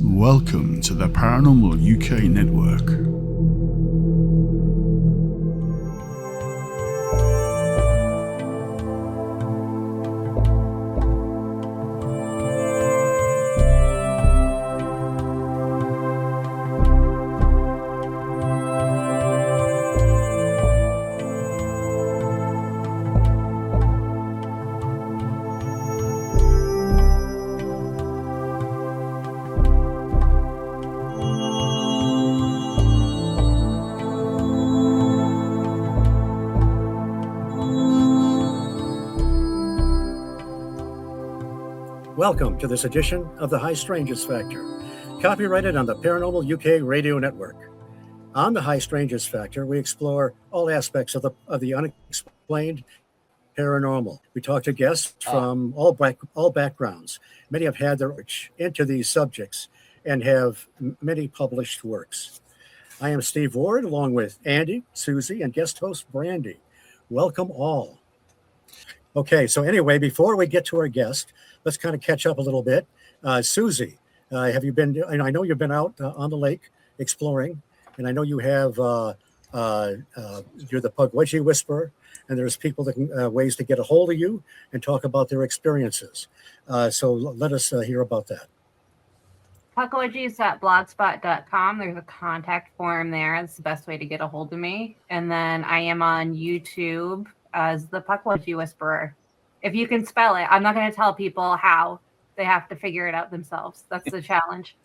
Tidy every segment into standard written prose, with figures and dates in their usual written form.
Welcome to the Paranormal UK Network. Welcome to this edition of the High Strangeness Factor, copyrighted on the Paranormal UK Radio Network. On the High Strangeness Factor, we explore all aspects of the unexplained paranormal. We talk to guests from all backgrounds. Many have had their research into these subjects and have many published works. I am Steve Ward, along with Andy, Susy, and guest host Brandi. Welcome all. Okay, so anyway, before we get to our guest, let's kind of catch up a little bit. Susy, have you been? I know you've been out on the lake exploring, and I know you have. You're the Pukwudgie Whisperer, and there's people that can ways to get a hold of you and talk about their experiences. So let us hear about that. Pukwudgies.blogspot.com. There's a contact form there. That's the best way to get a hold of me. And then I am on YouTube as the Pukwudgie Whisperer. If you can spell it, I'm not going to tell people how. They have to figure it out themselves. That's the challenge.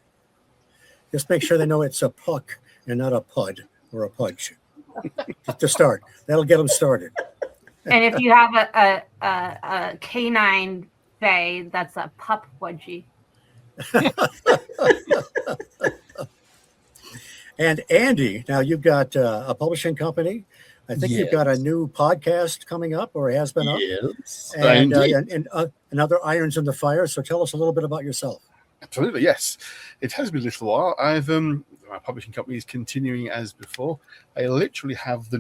Just make sure they know it's a puck and not a pud or a pudge. To start. That'll get them started. And if you have a canine fae, that's a Pukwudgie. And Andy, now you've got a publishing company. I think you've got a new podcast coming up, or has been up. Yes, and other irons in the fire. So tell us a little bit about yourself. Absolutely, yes. It has been a little while. My publishing company is continuing as before. I literally have the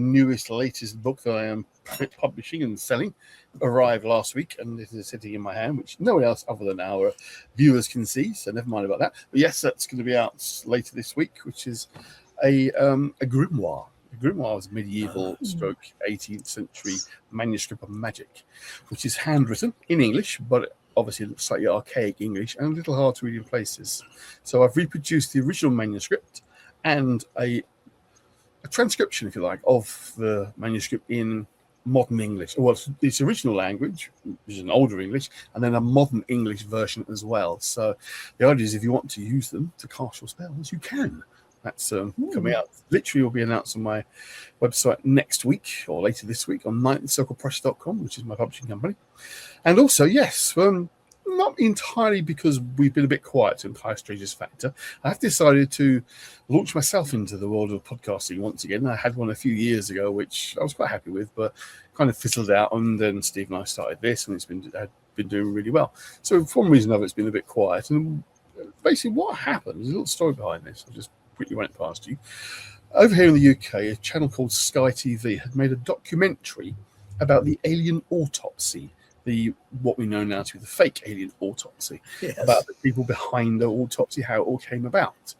latest book that I am publishing and selling arrived last week, and it is sitting in my hand, which no one else other than our viewers can see. So never mind about that. But yes, that's going to be out later this week, which is a grimoire. A grimoire is medieval stroke 18th century manuscript of magic, which is handwritten in English, but obviously slightly archaic English and a little hard to read in places. So I've reproduced the original manuscript and a transcription, if you like, of the manuscript in modern English. Well, its original language, which is an older English, and then a modern English version as well. So the idea is if you want to use them to cast your spells, you can. That's coming out. Literally will be announced on my website next week or later this week on ninthcirclepress.com, which is my publishing company. And also, yes, not entirely because we've been a bit quiet in High Strangeness Factor. I've decided to launch myself into the world of podcasting once again. I had one a few years ago, which I was quite happy with, but kind of fizzled out. And then Steve and I started this, and it's been doing really well. So for one reason or another, it's been a bit quiet. And basically what happened, there's a little story behind this. I'll just quickly run it past you. Over here in the UK, a channel called Sky TV had made a documentary about the alien autopsy, what we know now to be the fake alien autopsy, about the people behind the autopsy, how it all came about.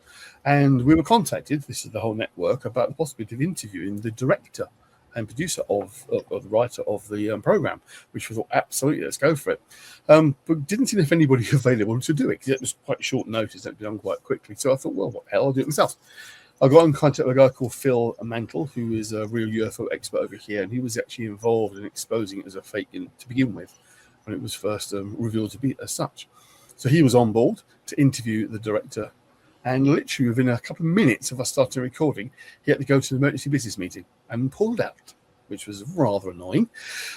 And we were contacted, this is the whole network, about the possibility of interviewing the director and producer of the writer of the program, which we thought, absolutely, let's go for it. But didn't seem to have anybody available to do it, because it was quite short notice, that had been done quite quickly. So I thought, well, what the hell, I'll do it myself. I got in contact with a guy called Phil Mantle, who is a real UFO expert over here, and he was actually involved in exposing it as a fake to begin with, when it was first revealed to be as such. So he was on board to interview the director, and literally within a couple of minutes of us starting recording, he had to go to the emergency business meeting and pulled out, which was rather annoying.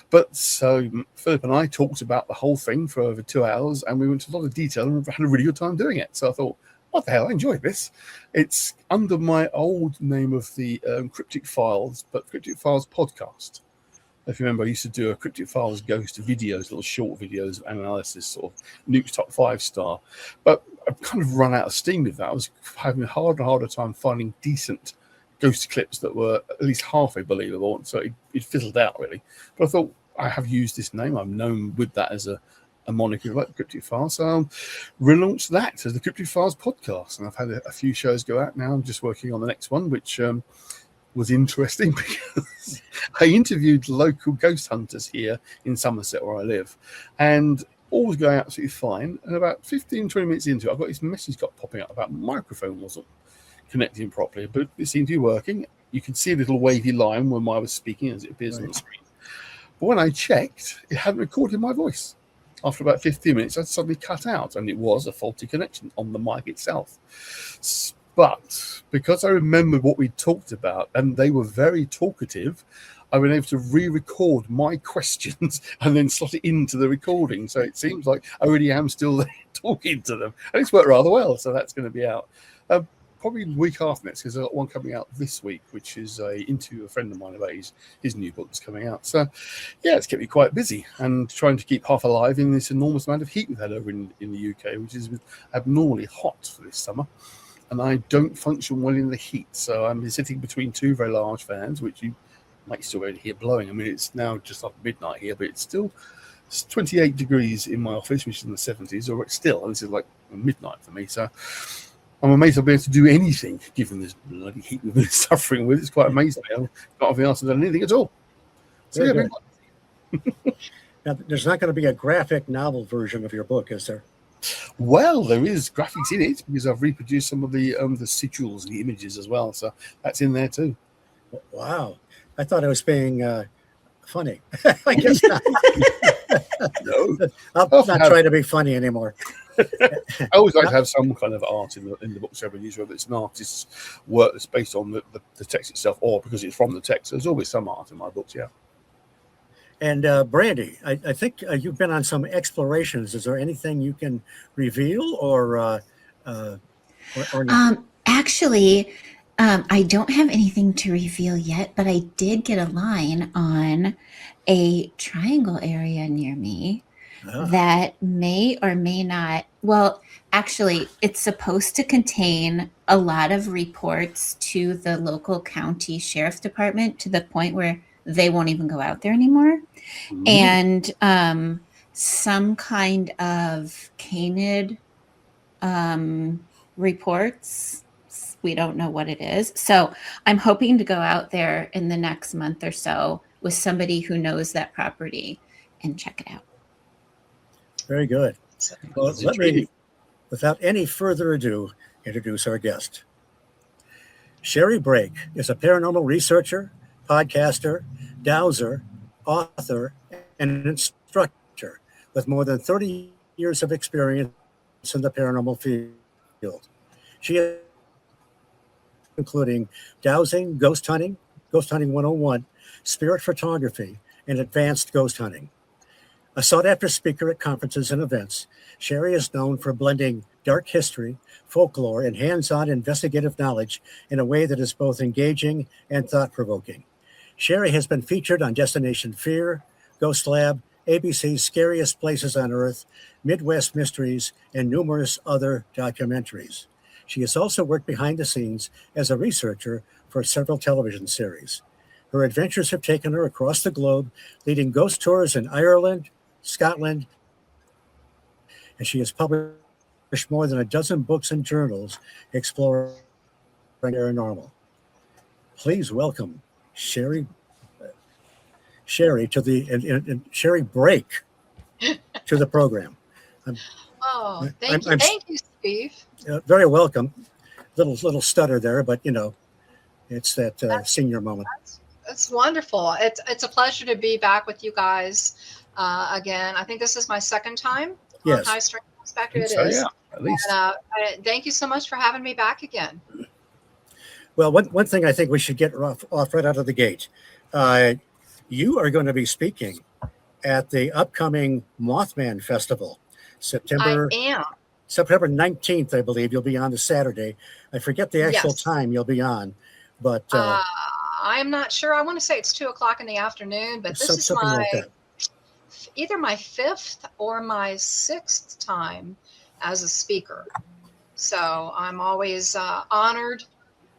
But so Philip and I talked about the whole thing for over 2 hours, and we went into a lot of detail and had a really good time doing it. So I thought, what the hell, I enjoyed this. It's under my old name of the Cryptic Files, but Cryptic Files podcast. If you remember, I used to do a Cryptic Files ghost videos, little short videos of analysis, sort of Nuke's top 5-star. But I've kind of run out of steam with that. I was having a harder and harder time finding decent ghost clips that were at least halfway believable. So it fizzled out, really. But I thought, I have used this name. I'm known with that as a a moniker like Cryptic Files. So I'll relaunch that as the Cryptic Files podcast. And I've had a few shows go out now. I'm just working on the next one, which was interesting because I interviewed local ghost hunters here in Somerset where I live, and all was going absolutely fine. And about 15, 20 minutes into it, I got this message popping up about my microphone wasn't connecting properly, but it seemed to be working. You could see a little wavy line when I was speaking as it appears on the screen. But when I checked, it hadn't recorded my voice. After about 15 minutes, I suddenly cut out, and it was a faulty connection on the mic itself. But because I remembered what we talked about, and they were very talkative, I've been able to re-record my questions and then slot it into the recording. So it seems like I really am still there talking to them. And it's worked rather well, so that's going to be out. Probably the week after next, because I've got one coming out this week, which is a interview with a friend of mine about his new book that's coming out. So, yeah, it's kept me quite busy and trying to keep half alive in this enormous amount of heat we've had over in the UK, which is abnormally hot for this summer. And I don't function well in the heat. So I'm sitting between two very large fans, which you might still be able to hear blowing. I mean, it's now just after midnight here, but it's 28 degrees in my office, which is in the 70s, or it's still, and this is like midnight for me. So I'm amazed I'll be able to do anything given this bloody heat we've been suffering with. It's quite amazing. I've not been asked to do anything at all. So, yeah, now, there's not going to be a graphic novel version of your book, is there? Well, there is graphics in it because I've reproduced some of the sigils and the images as well. So that's in there too. Wow. I thought I was being funny. I guess not. No. I'm not trying to be funny anymore. I always like to have some kind of art in the books I use, whether it's an artist's work that's based on the text itself or because it's from the text. There's always some art in my books, yeah. And Brandi, I think you've been on some explorations. Is there anything you can reveal or not? Actually, I don't have anything to reveal yet, but I did get a line on a triangle area near me that may or may not. Well, actually, it's supposed to contain a lot of reports to the local county sheriff's department to the point where they won't even go out there anymore. Mm-hmm. And some kind of canid reports. We don't know what it is. So I'm hoping to go out there in the next month or so with somebody who knows that property and check it out. Very good. Well, let me, without any further ado, introduce our guest. Sherri Brake is a paranormal researcher, podcaster, dowser, author, and an instructor with more than 30 years of experience in the paranormal field. She is including dowsing, ghost hunting 101, spirit photography, and advanced ghost hunting. A sought-after speaker at conferences and events, Sherri is known for blending dark history, folklore, and hands-on investigative knowledge in a way that is both engaging and thought-provoking. Sherri has been featured on Destination Fear, Ghost Lab, ABC's Scariest Places on Earth, Midwest Mysteries, and numerous other documentaries. She has also worked behind the scenes as a researcher for several television series. Her adventures have taken her across the globe, leading ghost tours in Ireland, Scotland, and she has published more than a dozen books and journals exploring paranormal. Please welcome Sherri to the Sherri Brake to the program. Thank you, Steve. Very welcome. Little stutter there, but it's that senior moment. That's wonderful. It's a pleasure to be back with you guys again. I think this is my second time on High Strangeness Factor. It is. Yeah, at least. Thank you so much for having me back again. Well, one thing I think we should get off right out of the gate. You are going to be speaking at the upcoming Mothman Festival, September 19th, I believe. You'll be on the Saturday. I forget the actual time you'll be on, but I'm not sure. I want to say it's 2:00 in the afternoon, but this is either my 5th or my 6th time as a speaker. So I'm always honored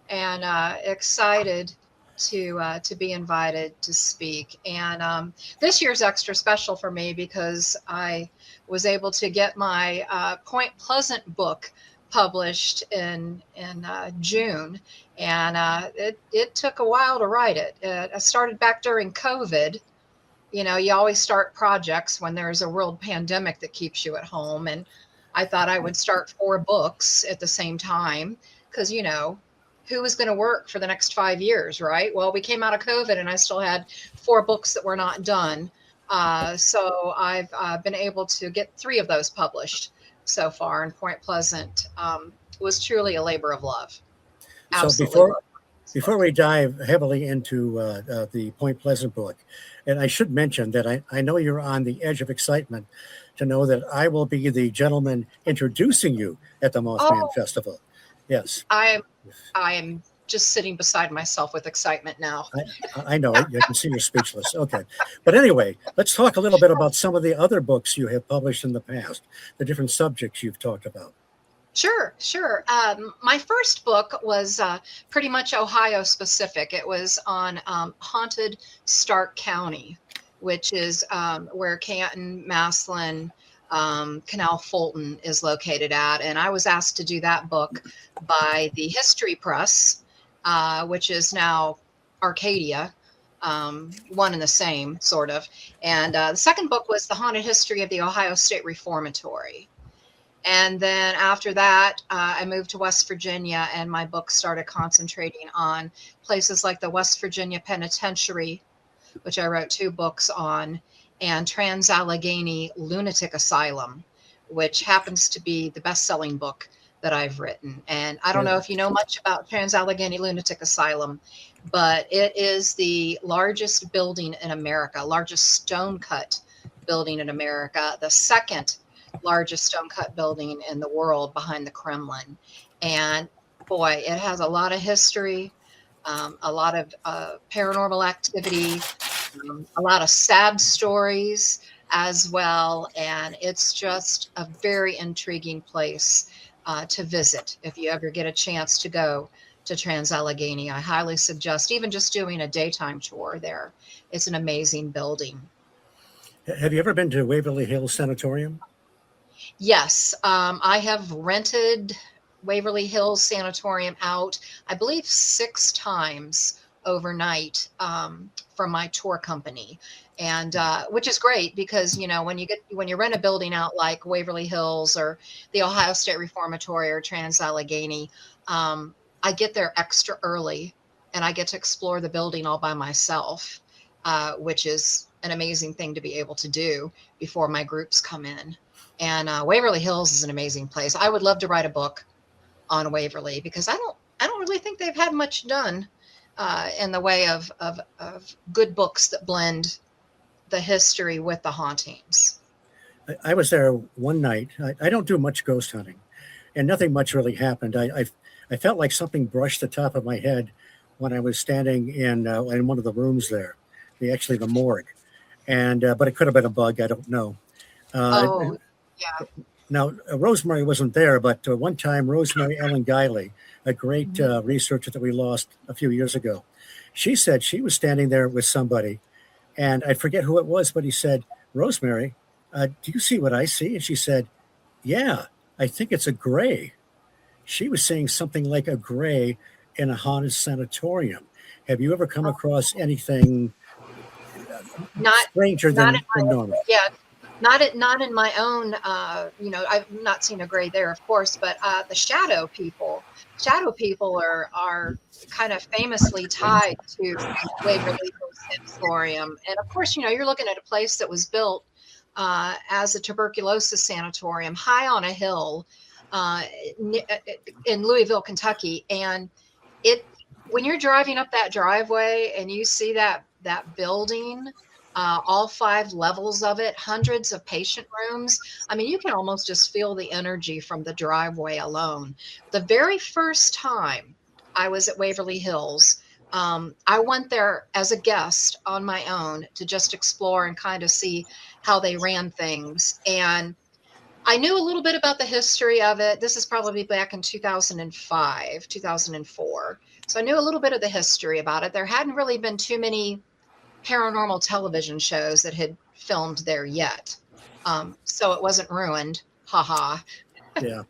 and excited to be invited to speak. And this year's extra special for me because I was able to get my Point Pleasant book published in June, and it took a while to write it. I started back during COVID. You know, you always start projects when there's a world pandemic that keeps you at home, and I thought I would start 4 books at the same time because, you know, who was going to work for the next 5 years, right? Well, we came out of COVID and I still had 4 books that were not done. So I've been able to get 3 of those published so far. And Point Pleasant was truly a labor of love. Absolutely. So before we dive heavily into the Point Pleasant book, and I should mention that I know you're on the edge of excitement to know that I will be the gentleman introducing you at the Mothman Festival. Yes. I am just sitting beside myself with excitement now. I know it. You can see you're speechless. Okay. But anyway, let's talk a little bit about some of the other books you have published in the past, the different subjects you've talked about. Sure. My first book was pretty much Ohio specific. It was on haunted Stark County, which is where Canton, Massillon, Canal Fulton is located at. And I was asked to do that book by the History Press, which is now Arcadia, one and the same, sort of. And the second book was The Haunted History of the Ohio State Reformatory. And then after that, I moved to West Virginia, and my book started concentrating on places like the West Virginia Penitentiary, which I wrote 2 books on, and Trans-Allegheny Lunatic Asylum, which happens to be the best-selling book that I've written. And I don't know if you know much about Trans-Allegheny Lunatic Asylum, but it is the largest building in America, largest stone-cut building in America, the second largest stone-cut building in the world behind the Kremlin. And boy, it has a lot of history, a lot of paranormal activity, a lot of sad stories as well. And it's just a very intriguing place to visit. If you ever get a chance to go to Trans-Allegheny, I highly suggest even just doing a daytime tour there. It's an amazing building. Have you ever been to Waverly Hills Sanatorium? Yes, I have rented Waverly Hills Sanatorium out, I believe 6 times overnight from my tour company, and which is great because, you know, when you rent a building out like Waverly Hills or the Ohio State Reformatory or Trans-Allegheny, I get there extra early and I get to explore the building all by myself, which is an amazing thing to be able to do before my groups come in. And Waverly Hills is an amazing place. I would love to write a book on Waverly because I don't really think they've had much done in the way of good books that blend the history with the hauntings. I was there one night. I don't do much ghost hunting, and nothing much really happened. I felt like something brushed the top of my head when I was standing in one of the rooms there, the morgue, and but it could have been a bug. I don't know. Yeah. Now, Rosemary wasn't there, but one time, Rosemary Ellen Guiley, a great researcher that we lost a few years ago, she said she was standing there with somebody, and I forget who it was, but he said, "Rosemary, do you see what I see?" And she said, "Yeah, I think it's a gray." She was seeing something like a gray in a haunted sanatorium. Have you ever come across anything stranger than normal? Yeah. Not in my own, I've not seen a gray there, of course, but the shadow people are kind of famously tied to Waverly Hills Sanatorium. And of course, you're looking at a place that was built as a tuberculosis sanatorium high on a hill in Louisville, Kentucky. And when you're driving up that driveway and you see that building, all 5 levels of it, hundreds of patient rooms. I mean, you can almost just feel the energy from the driveway alone. The very first time I was at Waverly Hills, I went there as a guest on my own to just explore and kind of see how they ran things. And I knew a little bit about the history of it. This is probably back in 2005, 2004. So I knew a little bit of the history about it. There hadn't really been too many paranormal television shows that had filmed there yet. So it wasn't ruined. Haha. Yeah.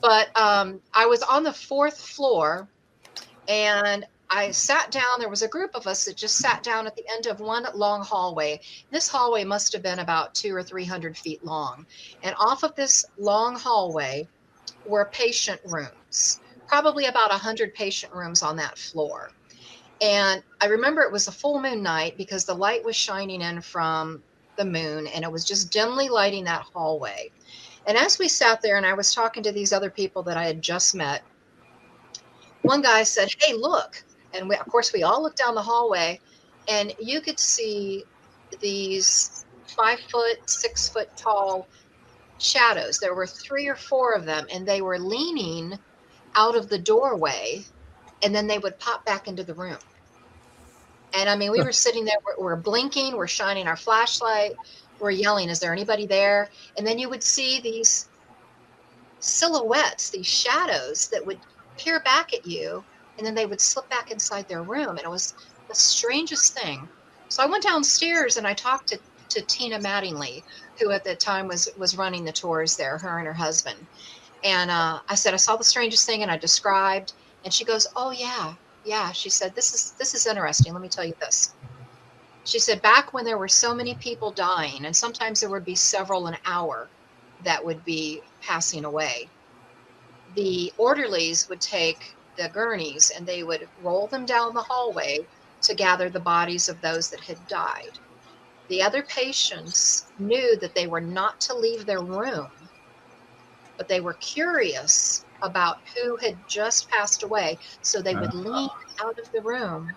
But I was on the 4th floor and I sat down. There was a group of us that just sat down at the end of one long hallway. This hallway must have been about 200 or 300 feet long. And off of this long hallway were patient rooms, probably about 100 patient rooms on that floor. And I remember it was a full moon night because the light was shining in from the moon and it was just dimly lighting that hallway. And as we sat there and I was talking to these other people that I had just met, one guy said, "Hey, look." And of course, we all looked down the hallway and you could see these 5 foot, 6 foot tall shadows. There were 3 or 4 of them and they were leaning out of the doorway and then they would pop back into the room. And I mean, we were sitting there, we're blinking, we're shining our flashlight, we're yelling, "Is there anybody there?" And then you would see these silhouettes, these shadows that would peer back at you, and then they would slip back inside their room. And it was the strangest thing. So I went downstairs and I talked to Tina Mattingly, who at the time was running the tours there, her and her husband. And I said, "I saw the strangest thing," and I described, and she goes, "Oh yeah. Yeah." She said, this is interesting. Let me tell you this. She said, back when there were so many people dying, and sometimes there would be several an hour that would be passing away, the orderlies would take the gurneys and they would roll them down the hallway to gather the bodies of those that had died. The other patients knew that they were not to leave their room, but they were curious about who had just passed away. So they would lean out of the room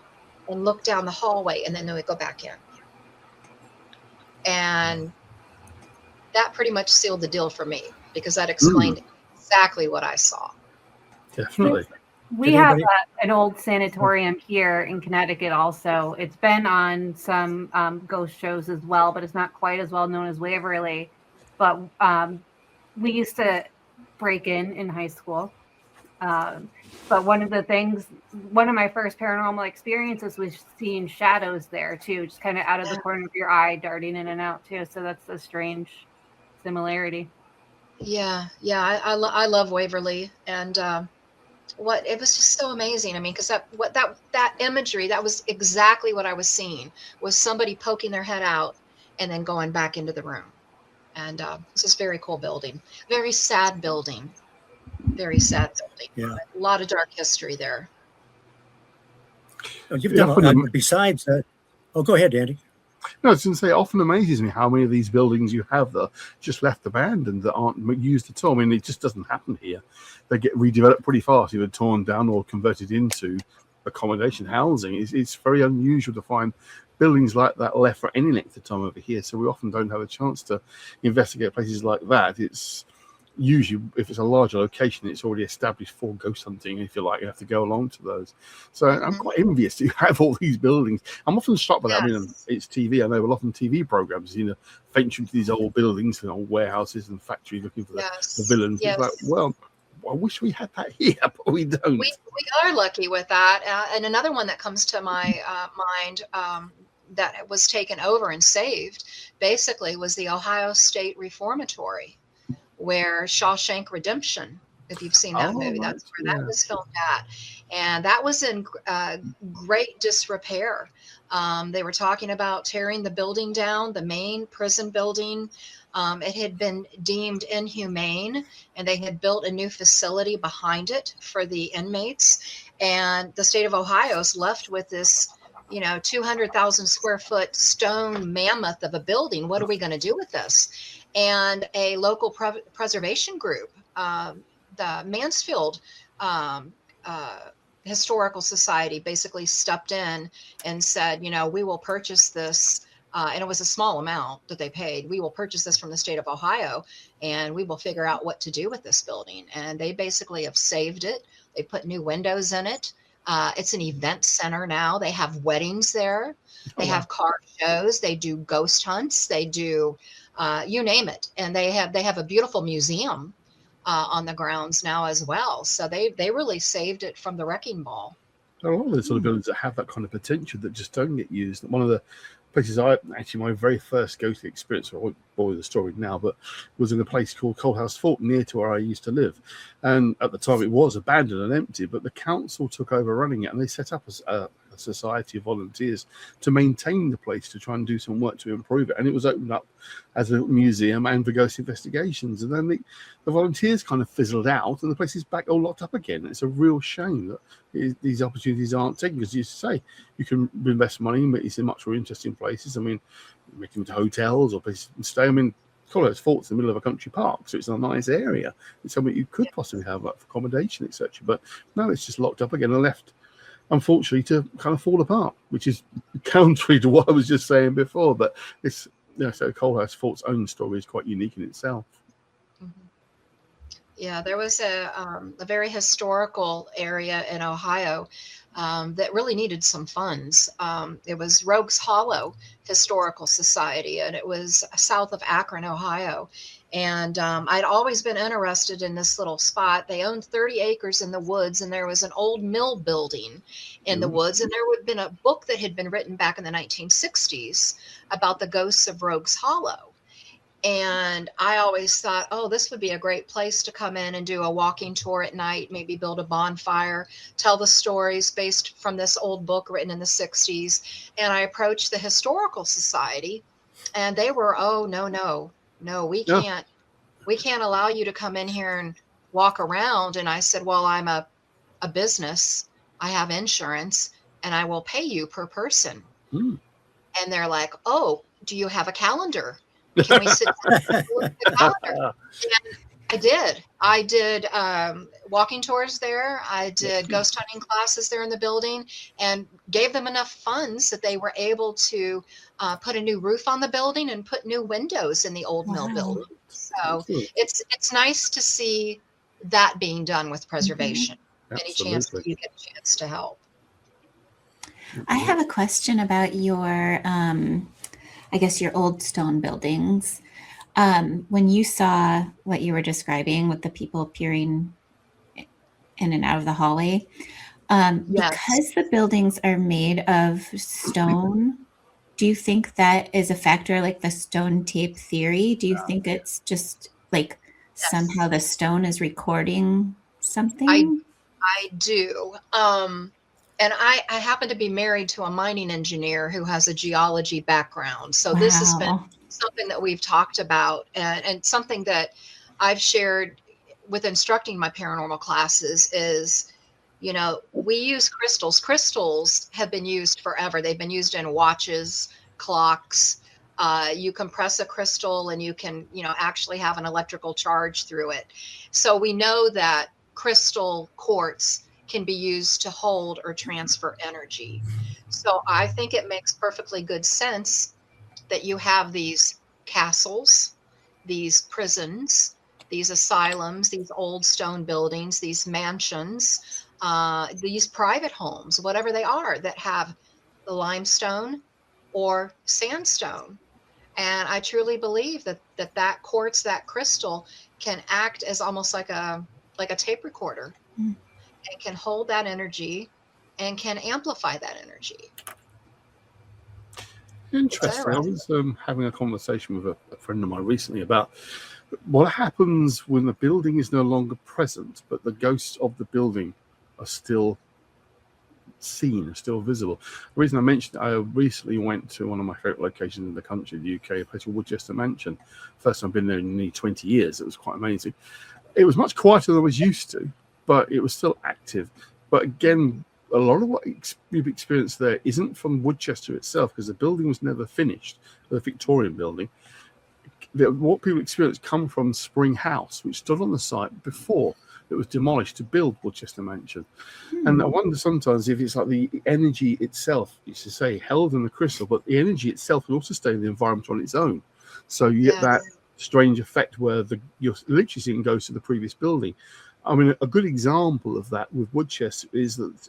and look down the hallway, and then they would go back in. And that pretty much sealed the deal for me because that explained exactly what I saw. Definitely. We have an old sanatorium here in Connecticut also. It's been on some ghost shows as well, but it's not quite as well known as Waverly. But we used to break in high school. But one of my first paranormal experiences was seeing shadows there too, just kind of out of the corner of your eye, darting in and out too. So that's a strange similarity. Yeah. I love Waverly, and it was just so amazing. I mean, because that imagery, that was exactly what I was seeing, was somebody poking their head out and then going back into the room. And it's this very cool building, very sad building. Very sad building. Yeah. A lot of dark history there. You've done besides that. Oh, go ahead, Andy. No, I was going to say, it often amazes me how many of these buildings you have that are just left abandoned, that aren't used at all. I mean, it just doesn't happen here. They get redeveloped pretty fast, either torn down or converted into accommodation housing. It's very unusual to find buildings like that left for any length of time over here. So we often don't have a chance to investigate places like that. It's usually, if it's a larger location, it's already established for ghost hunting. If you like, you have to go along to those. So I'm quite envious to have all these buildings. I'm often struck by that. I mean, it's TV. I know a lot of TV programs, venture into these old buildings and old warehouses and factories looking for the villains. Yes. It's like, well, I wish we had that here, but we don't. We are lucky with that. And another one that comes to my mind that was taken over and saved, basically, was the Ohio State Reformatory, where Shawshank Redemption, if you've seen that movie, that's where that was filmed at. And that was in great disrepair. They were talking about tearing the building down, the main prison building. It had been deemed inhumane, and they had built a new facility behind it for the inmates. And the state of Ohio is left with this 200,000 square foot stone mammoth of a building. What are we going to do with this? And a local preservation group, the Mansfield Historical Society, basically stepped in and said, we will purchase this. And it was a small amount that they paid. We will purchase this from the state of Ohio, and we will figure out what to do with this building. And they basically have saved it. They put new windows in it. It's an event center now. They have weddings there. They wow. have car shows. They do ghost hunts. They do you name it. And they have a beautiful museum on the grounds now as well. So they really saved it from the wrecking ball. There are all those sort of buildings that have that kind of potential that just don't get used. One of the places my very first ghost experience, I won't bore you the story now, but was in a place called Coalhouse Fort near to where I used to live. And at the time it was abandoned and empty, but the council took over running it and they set up a society of volunteers to maintain the place, to try and do some work to improve it. And it was opened up as a museum and for ghost investigations. And then the volunteers kind of fizzled out and the place is back all locked up again. It's a real shame that these opportunities aren't taken, because you say you can invest money and make these in much more interesting places. I mean, make them into hotels or places to stay. I mean, Colorado Fort's in the middle of a country park, so it's a nice area. It's something you could possibly have for accommodation, etc. But no, it's just locked up again and left, unfortunately, to kind of fall apart, which is contrary to what I was just saying before. But it's, so Coalhouse Fort's own story is quite unique in itself. Yeah, there was a very historical area in Ohio that really needed some funds. It was Rogues Hollow Historical Society, and it was south of Akron, Ohio. And I'd always been interested in this little spot. They owned 30 acres in the woods, and there was an old mill building in the woods. And there would have been a book that had been written back in the 1960s about the ghosts of Rogues Hollow. And I always thought, oh, this would be a great place to come in and do a walking tour at night, maybe build a bonfire, tell the stories based from this old book written in the 60s. And I approached the Historical Society, and they were, oh, no, we can't allow you to come in here and walk around. And I said, well, I'm a business. I have insurance, and I will pay you per person. And they're like, oh, do you have a calendar? Can we sit down and look at the calendar? And I did walking tours there. I did ghost hunting classes there in the building, and gave them enough funds that they were able to put a new roof on the building and put new windows in the old mill building. So it's nice to see that being done with preservation. Any chance that you get a chance to help. I have a question about your I guess your old stone buildings. When you saw what you were describing with the people peering in and out of the hallway, because the buildings are made of stone, do you think that is a factor, like the stone tape theory? Do you think it's just like somehow the stone is recording something? I do. And I happen to be married to a mining engineer who has a geology background. So this has been something that we've talked about, and something that I've shared with instructing my paranormal classes is, we use crystals. Crystals have been used forever. They've been used in watches, clocks. You compress a crystal and you can, actually have an electrical charge through it. So we know that crystal quartz can be used to hold or transfer energy. So I think it makes perfectly good sense that you have these castles, these prisons, these asylums, these old stone buildings, these mansions, these private homes, whatever they are, that have the limestone or sandstone. And I truly believe that quartz, that crystal, can act as almost like a tape recorder. And can hold that energy and can amplify that energy. Interesting. I was having a conversation with a friend of mine recently about what happens when the building is no longer present, but the ghosts of the building are still seen, are still visible. The reason I mentioned it, I recently went to one of my favorite locations in the country, the UK, a place called Woodchester Mansion. First time I've been there in nearly 20 years. It was quite amazing. It was much quieter than I was used to, but it was still active. But again, a lot of what you've experienced there isn't from Woodchester itself, because the building was never finished, the Victorian building. What people experienced come from Spring House, which stood on the site before it was demolished to build Woodchester Mansion. And I wonder sometimes if it's like the energy itself, used to say, held in the crystal, but the energy itself can also stay in the environment on its own. So you get that strange effect where you're literally seeing ghosts of the previous building. I mean, a good example of that with Woodchester is that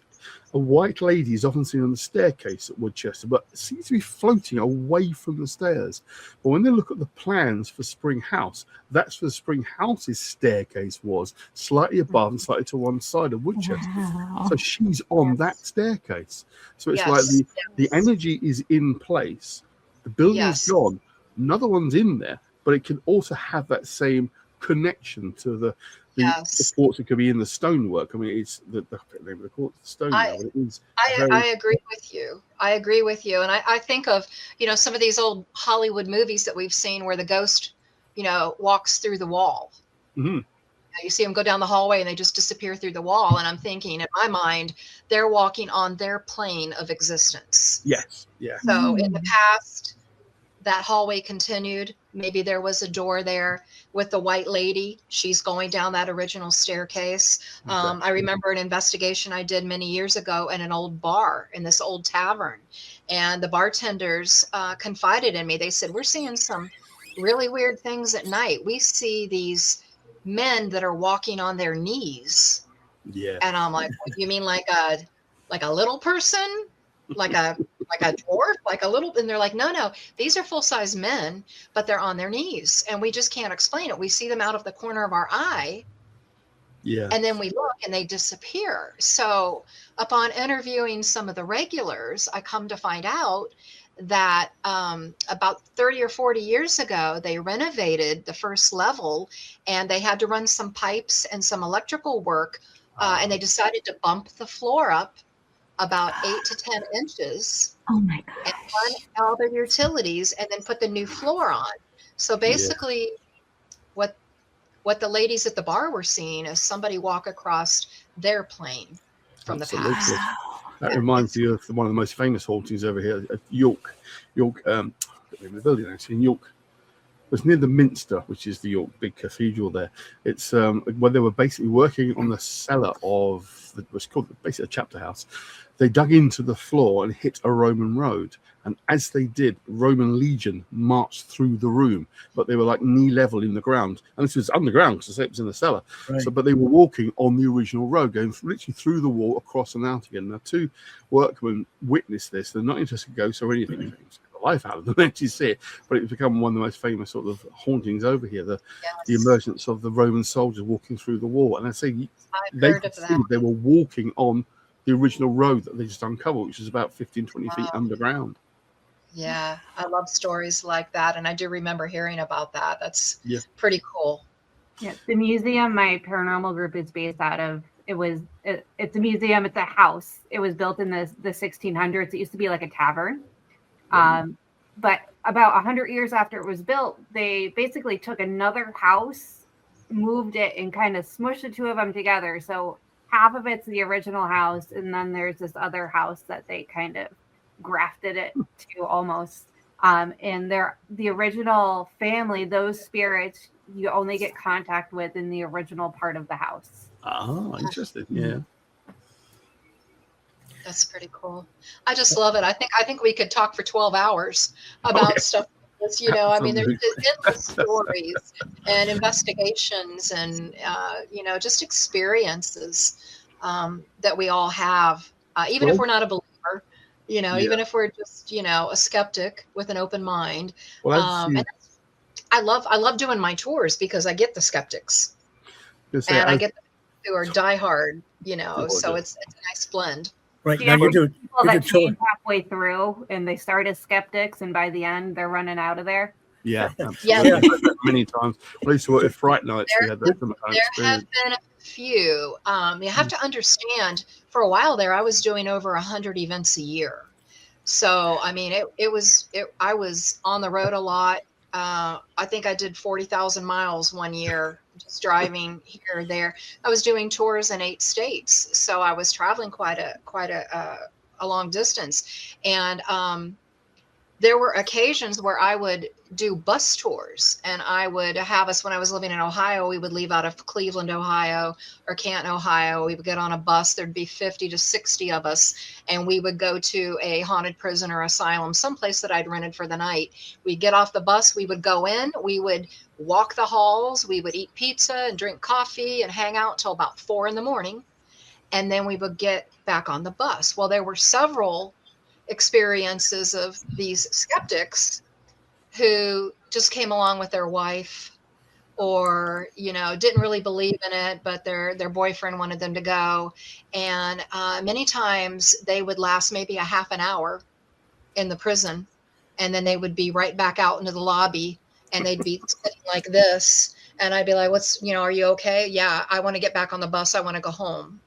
a white lady is often seen on the staircase at Woodchester, but seems to be floating away from the stairs. But when they look at the plans for Spring House, that's where Spring House's staircase was, slightly above and slightly to one side of Woodchester. Wow. So she's on that staircase. So it's Yes, like the yes. energy is in place, the building Yes. is gone, another one's in there, but it can also have that same connection to the Yes. quartz that could be in the stonework. I mean, it's the name of the quartz stone now, but it is I agree with you. I agree with you. And I think of, some of these old Hollywood movies that we've seen where the ghost, walks through the wall. Mhm. You see them go down the hallway and they just disappear through the wall. And I'm thinking in my mind, they're walking on their plane of existence. Yes, yeah. So in the past, that hallway continued. Maybe there was a door there with the white lady. She's going down that original staircase. I remember an investigation I did many years ago in an old bar in this old tavern. And the bartenders confided in me. They said, we're seeing some really weird things at night. We see these men that are walking on their knees. Yeah. And I'm like, what, you mean like a little person? Like a dwarf, like a little, and they're like, no, these are full-size men, but they're on their knees, and we just can't explain it. We see them out of the corner of our eye, and then we look and they disappear. So upon interviewing some of the regulars, I come to find out that about 30 or 40 years ago, they renovated the first level, and they had to run some pipes and some electrical work, and they decided to bump the floor up about 8 to 10 inches. Oh my And gosh. run all their utilities and then put the new floor on. So basically what the ladies at the bar were seeing is somebody walk across their plane from the past. That reminds me of one of the most famous hauntings over here at York, the building actually in York. It was near the Minster, which is the York big cathedral there. It's where they were basically working on the cellar of what's called basically a chapter house. They dug into the floor and hit a Roman road. And as they did, Roman legion marched through the room, but they were like knee level in the ground. And this was underground because it was in the cellar. Right. So, but they were walking on the original road, going literally through the wall, across and out again. Now, two workmen witnessed this. They're not interested in ghosts or anything. It was the life out of them actually see it, but it's become one of the most famous sort of hauntings over here. The emergence of the Roman soldiers walking through the wall, and I say they were walking on the original road that they just uncovered, which is about 15, 20 feet underground. Yeah, I love stories like that, and I do remember hearing about that. That's pretty cool. Yeah, the museum my paranormal group is based out of, it's a museum, it's a house. It was built in the 1600s. It used to be like a tavern. But about 100 years after it was built, they basically took another house, moved it, and kind of smushed the two of them together. So half of it's the original house, and then there's this other house that they kind of grafted it to almost. And the original family, those spirits, you only get contact with in the original part of the house. Oh, interesting. Yeah. That's pretty cool. I just love it. I think we could talk for 12 hours about stuff like this, I mean, there's endless stories and investigations and, just experiences that we all have, even if we're not a believer, even if we're just, a skeptic with an open mind. And I love doing my tours because I get the skeptics and I get the who are diehard, so it's a nice blend. Right. Now you do people that change halfway through and they start as skeptics, and by the end they're running out of there. Yeah, absolutely. Many times. I used to work at Fright Nights. We had that kind of experience. There have been a few. You have to understand. For a while there, I was doing over 100 events a year. So I mean, I was on the road a lot. I think I did 40,000 miles one year, just driving here or there. I was doing tours in 8 states, so I was traveling quite a long distance. And there were occasions where I would do bus tours, and I would have us, when I was living in Ohio, we would leave out of Cleveland, Ohio, or Canton, Ohio. We would get on a bus. There'd be 50 to 60 of us, and we would go to a haunted prison or asylum, someplace that I'd rented for the night. We'd get off the bus. We would go in. We would walk the halls. We would eat pizza and drink coffee and hang out till about 4 a.m. And then we would get back on the bus. Well, there were several experiences of these skeptics who just came along with their wife, or didn't really believe in it, but their boyfriend wanted them to go, and many times they would last maybe a half an hour in the prison, and then they would be right back out into the lobby, and they'd be sitting like this, and I'd be like, are you okay? Yeah, I want to get back on the bus, I want to go home.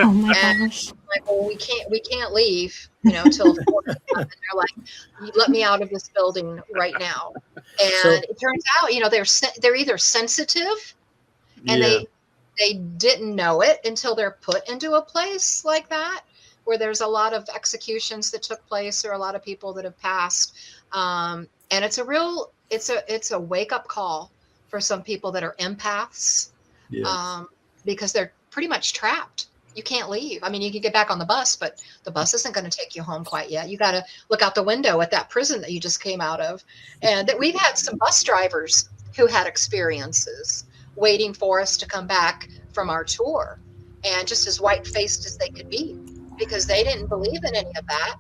Oh my And gosh. I'm like, well, we can't leave, till 4 p.m. And they're like, you let me out of this building right now. And So- it turns out, they're either sensitive and they didn't know it until they're put into a place like that, where there's a lot of executions that took place, or a lot of people that have passed. And it's a wake up call for some people that are empaths, because they're pretty much trapped. You can't leave. I mean, you can get back on the bus, but the bus isn't going to take you home quite yet. You got to look out the window at that prison that you just came out of. And that we've had some bus drivers who had experiences waiting for us to come back from our tour, and just as white-faced as they could be, because they didn't believe in any of that.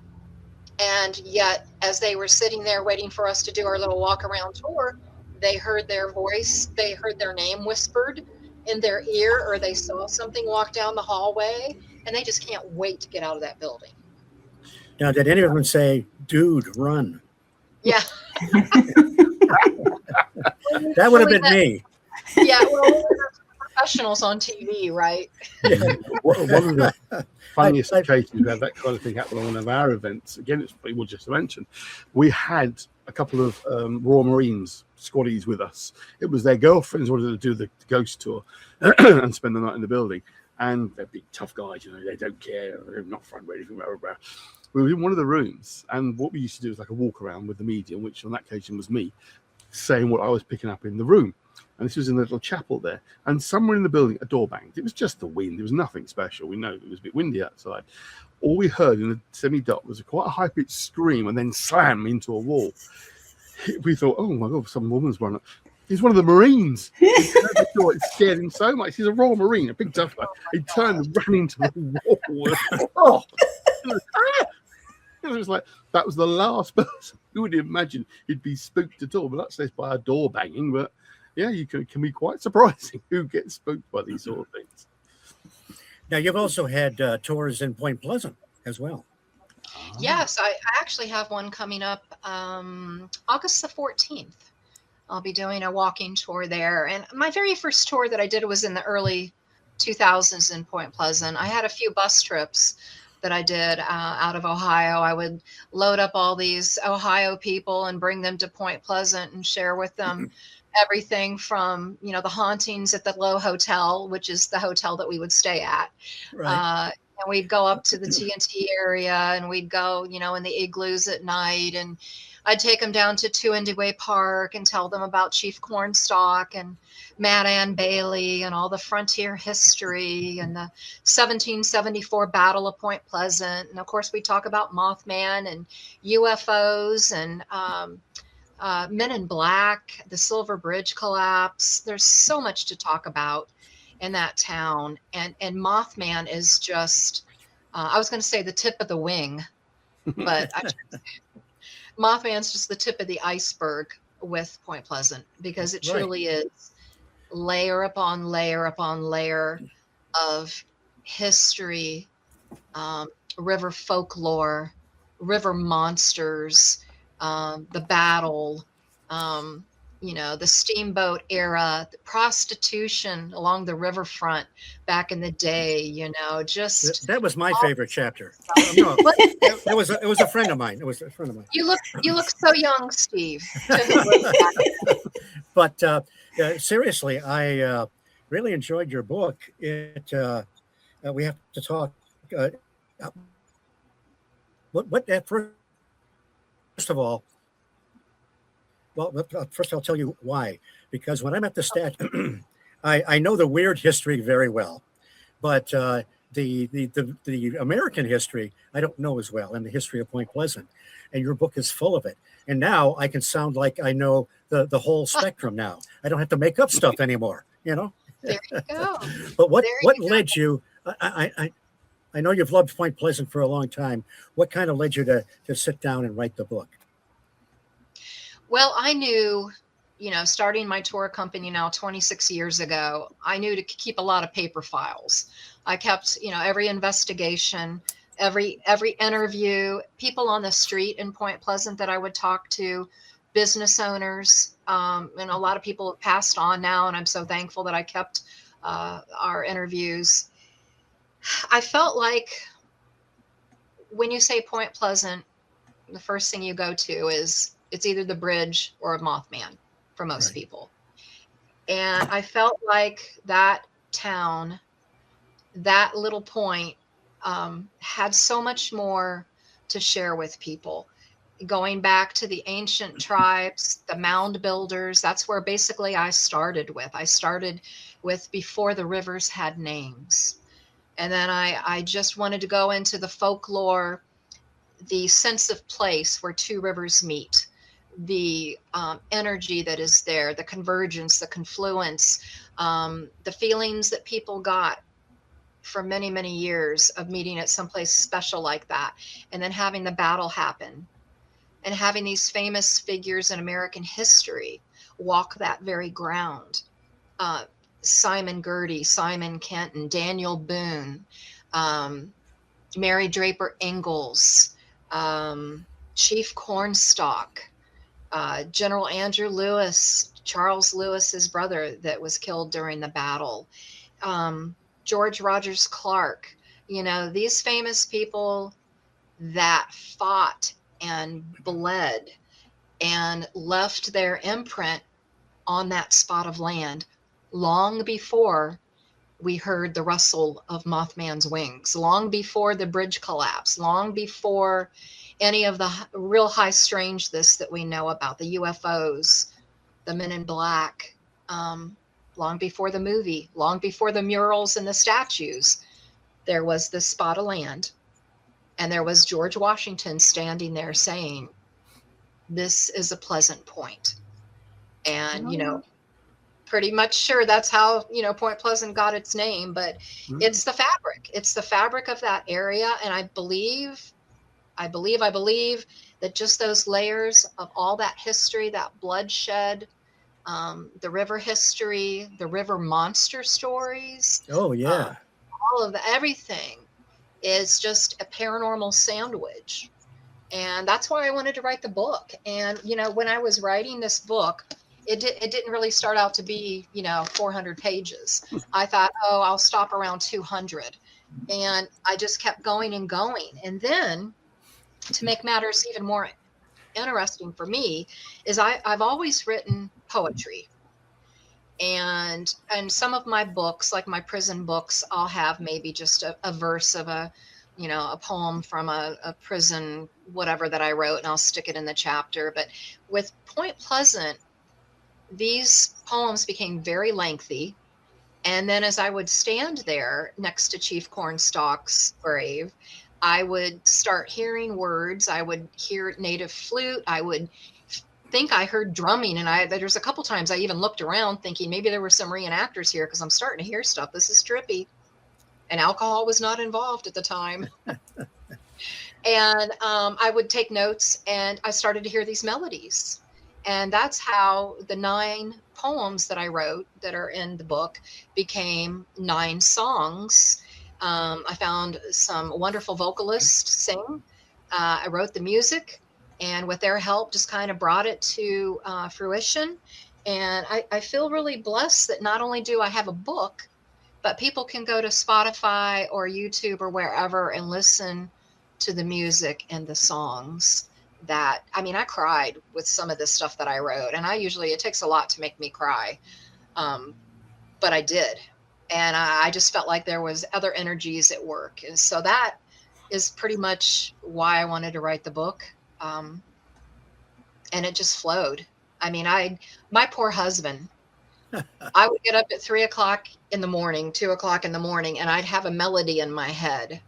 And yet, as they were sitting there waiting for us to do our little walk around tour, they heard their voice, they heard their name whispered in their ear, or they saw something walk down the hallway, and they just can't wait to get out of that building. Now, did any of them say, "Dude, run"? Yeah. That would have been me. Yeah, well, we're professionals on TV, right? One of the funniest occasions we had that kind of thing happen on one of our events. Again, it's people just to mention. We had a couple of Royal Marines squaddies with us. It was their girlfriends wanted to do the ghost tour and spend the night in the building. And they're big, tough guys, they don't care. They're not frightened or anything. Blah, blah, blah. We were in one of the rooms, and what we used to do was like a walk around with the medium, which on that occasion was me, saying what I was picking up in the room. And this was in a little chapel there. And somewhere in the building, a door banged. It was just the wind. It was nothing special. We know it was a bit windy outside. All we heard in the semi-dot was quite a high-pitched scream and then slam into a wall. We thought, oh my God, some woman's run up. He's one of the Marines. It scared him so much. He's a Royal Marine, a big tough guy. He turned and ran into the wall. It was like, that was the last person who would imagine he'd be spooked at all. But that's says by a door banging. But yeah, you can be quite surprising who gets spooked by these sort of things. Now, you've also had tours in Point Pleasant as well. Yes, I actually have one coming up August the 14th. I'll be doing a walking tour there. And my very first tour that I did was in the early 2000s in Point Pleasant. I had a few bus trips that I did out of Ohio. I would load up all these Ohio people and bring them to Point Pleasant and share with them everything from, the hauntings at the Low Hotel, which is the hotel that we would stay at. Right. And we'd go up to the TNT area, and we'd go, in the igloos at night. And I'd take them down to Two-Indiway Park and tell them about Chief Cornstalk and Mad Ann Bailey and all the frontier history and the 1774 Battle of Point Pleasant. And of course, we talk about Mothman and UFOs and Men in Black, the Silver Bridge collapse. There's so much to talk about in that town. And Mothman is just, I was going to say the tip of the wing, but Mothman's just the tip of the iceberg with Point Pleasant, because it truly is layer upon layer upon layer of history, river folklore, river monsters, the battle, the steamboat era, the prostitution along the riverfront back in the day, just That was my favorite chapter. No, it was a friend of mine. It was a friend of mine. You look so young, Steve. But seriously, I really enjoyed your book. We have to talk. What at first First of all, well, first I'll tell you why. Because when I'm at the stat, I know the weird history very well, but the American history I don't know as well, and the history of Point Pleasant. And your book is full of it. And now I can sound like I know the whole spectrum now. I don't have to make up stuff anymore, you know? There you go. But what There you led you? I know you've loved Point Pleasant for a long time. What kind of led you to sit down and write the book? Well, I knew, starting my tour company now 26 years ago, I knew to keep a lot of paper files. I kept, every investigation, every interview, people on the street in Point Pleasant that I would talk to, business owners, and a lot of people have passed on now, and I'm so thankful that I kept our interviews. I felt like when you say Point Pleasant, the first thing you go to is it's either the bridge or a Mothman for most Right. people. And I felt like that town, that little point, had so much more to share with people. Going back to the ancient tribes, the mound builders, that's where basically I started with. I started with before the rivers had names. And then I just wanted to go into the folklore, the sense of place where two rivers meet, the energy that is there, the convergence, the confluence, the feelings that people got for many, many years of meeting at someplace special like that, and then having the battle happen, and having these famous figures in American history walk that very ground. Simon Girty, Simon Kenton, Daniel Boone, Mary Draper Ingalls, Chief Cornstalk, General Andrew Lewis, Charles Lewis's brother that was killed during the battle, George Rogers Clark, these famous people that fought and bled and left their imprint on that spot of land long before we heard the rustle of Mothman's wings, long before the bridge collapse, long before any of the real high strangeness that we know about, the UFOs, the men in black, long before the movie, long before the murals and the statues, there was this spot of land. And there was George Washington standing there saying, "This is a pleasant point." And, pretty much sure that's how, Point Pleasant got its name, but it's the fabric. It's the fabric of that area. And I believe that just those layers of all that history, that bloodshed, the river history, the river monster stories, Oh yeah. all of everything is just a paranormal sandwich. And that's why I wanted to write the book. And, when I was writing this book, it didn't really start out to be, 400 pages. I thought, oh, I'll stop around 200. And I just kept going and going. And then to make matters even more interesting for me is I've always written poetry. And some of my books, like my prison books, I'll have maybe just a verse of a poem from a prison, whatever that I wrote, and I'll stick it in the chapter. But with Point Pleasant, these poems became very lengthy. And then as I would stand there next to Chief Cornstalk's grave, I would start hearing words. I would hear native flute. I would think I heard drumming. And there's a couple times I even looked around thinking maybe there were some reenactors here because I'm starting to hear stuff. This is trippy. And alcohol was not involved at the time. And I would take notes, and I started to hear these melodies. And that's how the 9 poems that I wrote that are in the book became 9 songs. I found some wonderful vocalists sing. I wrote the music, and with their help, just kind of brought it to fruition. And I feel really blessed that not only do I have a book, but people can go to Spotify or YouTube or wherever and listen to the music and the songs. I cried with some of this stuff that I wrote, and it takes a lot to make me cry. But I did. And I just felt like there was other energies at work. And so that is pretty much why I wanted to write the book. and it just flowed. I mean, my poor husband, I would get up at 3 o'clock in the morning, 2 o'clock in the morning, and I'd have a melody in my head.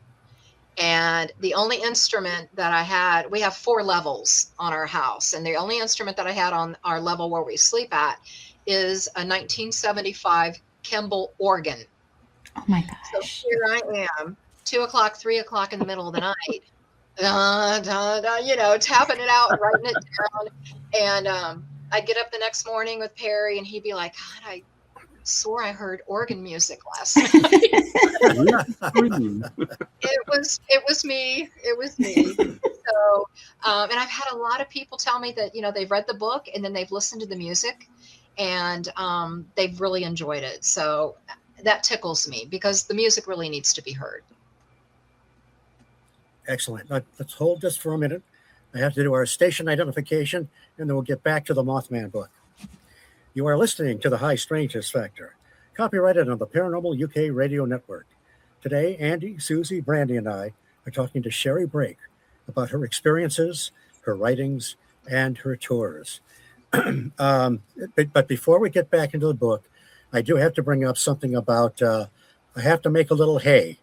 And the only instrument that I had, we have 4 levels on our house, and the only instrument that I had on our level where we sleep at is a 1975 Kimball organ. Oh my gosh. So here I am, 2 o'clock, 3 o'clock in the middle of the night, tapping it out and writing it down. And I'd get up the next morning with Perry, and he'd be like, God, I swore I heard organ music last night. It was me. So, and I've had a lot of people tell me that, they've read the book and then they've listened to the music, and they've really enjoyed it. So that tickles me because the music really needs to be heard. Excellent. Let's hold this for a minute. I have to do our station identification, and then we'll get back to the Mothman book. You are listening to the High Strangeness Factor, copyrighted on the Paranormal UK Radio Network. Today, Andy, Susy, Brandi, and I are talking to Sherri Brake about her experiences, her writings, and her tours. But before we get back into the book, I do have to bring up something about I have to make a little hay.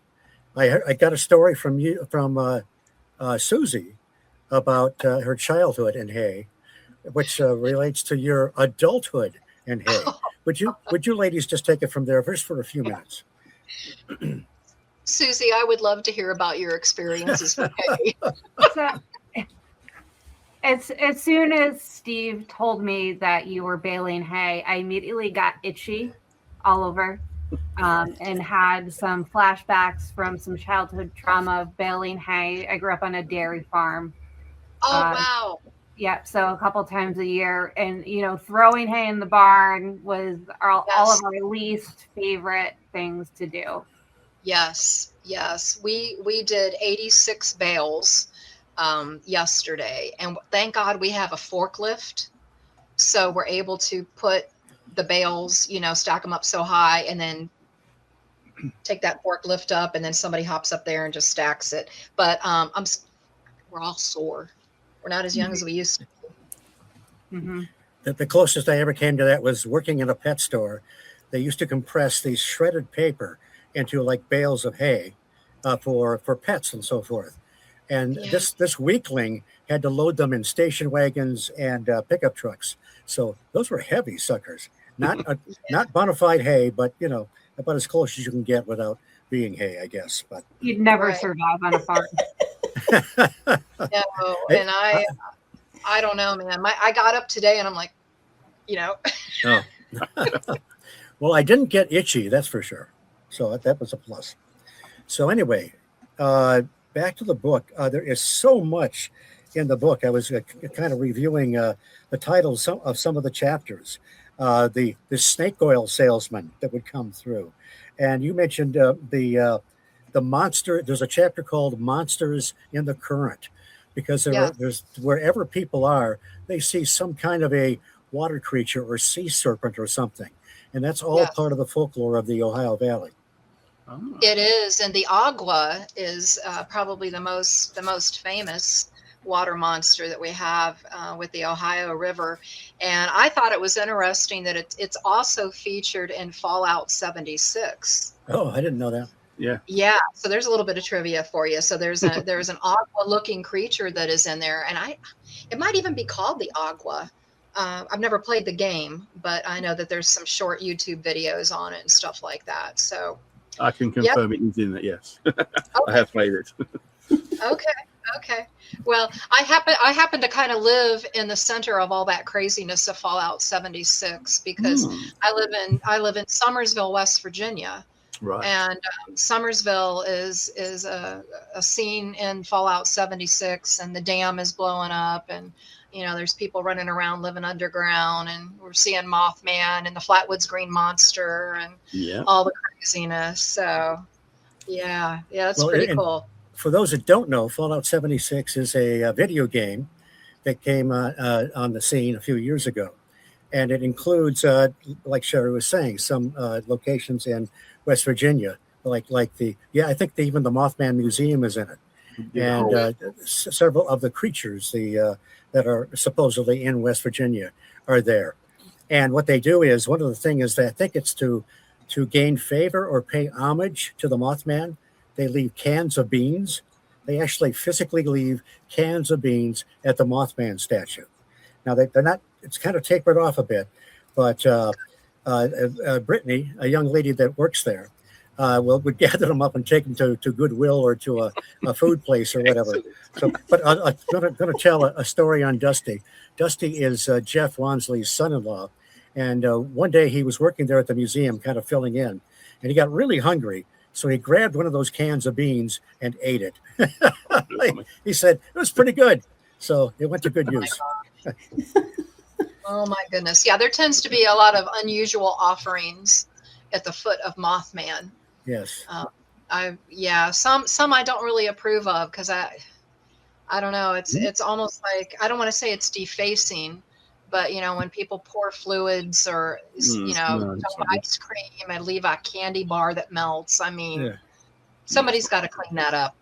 I got a story from Susy about her childhood in hay, which relates to your adulthood in hay. Would you ladies just take it from there first for a few minutes? Susy, I would love to hear about your experiences with hay. So, as soon as Steve told me that you were baling hay, I immediately got itchy all over, and had some flashbacks from some childhood trauma of baling hay. I grew up on a dairy farm. Oh, wow. Yeah, so a couple times a year, and throwing hay in the barn was all of our least favorite things to do. Yes. We did 86 bales yesterday, and thank God we have a forklift, so we're able to put the bales, stack them up so high, and then take that forklift up, and then somebody hops up there and just stacks it. But we're all sore. We're not as young as we used to be. Mm-hmm. The closest I ever came to that was working in a pet store. They used to compress these shredded paper into like bales of hay for pets and so forth. And this weakling had to load them in station wagons and pickup trucks. So those were heavy suckers. Not bona fide hay, but about as close as you can get without being hay, I guess. But you'd never survive on a farm. No, and I don't know, man. I got up today and I'm like, Oh. Well, I didn't get itchy, that's for sure. So that was a plus. So anyway, back to the book. There is so much in the book. I was kind of reviewing the titles of some of the chapters. The snake oil salesman that would come through, and you mentioned the monster. There's a chapter called "Monsters in the Current," because there's wherever people are, they see some kind of a water creature or sea serpent or something, and that's all part of the folklore of the Ohio Valley. It is, and the agua is probably the most famous water monster that we have with the Ohio River. And I thought it was interesting that it's also featured in Fallout 76. Oh, I didn't know that. Yeah. So there's a little bit of trivia for you. So there's an agua looking creature that is in there, and it might even be called the agua. I've never played the game, but I know that there's some short YouTube videos on it and stuff like that. So I can confirm it is in it. Yes, okay. I have played it. Okay. Well, I happen to kind of live in the center of all that craziness of Fallout 76 because I live in Summersville, West Virginia. Right. And Summersville is a scene in Fallout 76, and the dam is blowing up, and there's people running around living underground, and we're seeing Mothman and the Flatwoods Green Monster and all the craziness. So yeah, it's pretty cool. For those that don't know, Fallout 76 is a video game that came on the scene a few years ago. And it includes, like Sherri was saying, some locations in West Virginia, I think even the Mothman Museum is in it. and several of the creatures that are supposedly in West Virginia are there. And what they do is, one of the things is that I think it's to gain favor or pay homage to the Mothman. They leave cans of beans. They actually physically leave cans of beans at the Mothman statue. Now they're not. It's kind of tapered off a bit, but Brittany, a young lady that works there, would gather them up and take them to Goodwill or to a food place or whatever. So, but I'm going to tell a story on Dusty. Dusty is Jeff Wansley's son-in-law, and one day he was working there at the museum, kind of filling in, and he got really hungry. So he grabbed one of those cans of beans and ate it. He said it was pretty good. So it went to good use. Oh my goodness. Yeah, there tends to be a lot of unusual offerings at the foot of Mothman. Yes. Some I don't really approve of, because I don't know. It's almost like, I don't want to say it's defacing, but when people pour fluids or ice cream and leave a candy bar that melts, I mean, somebody's got to clean that up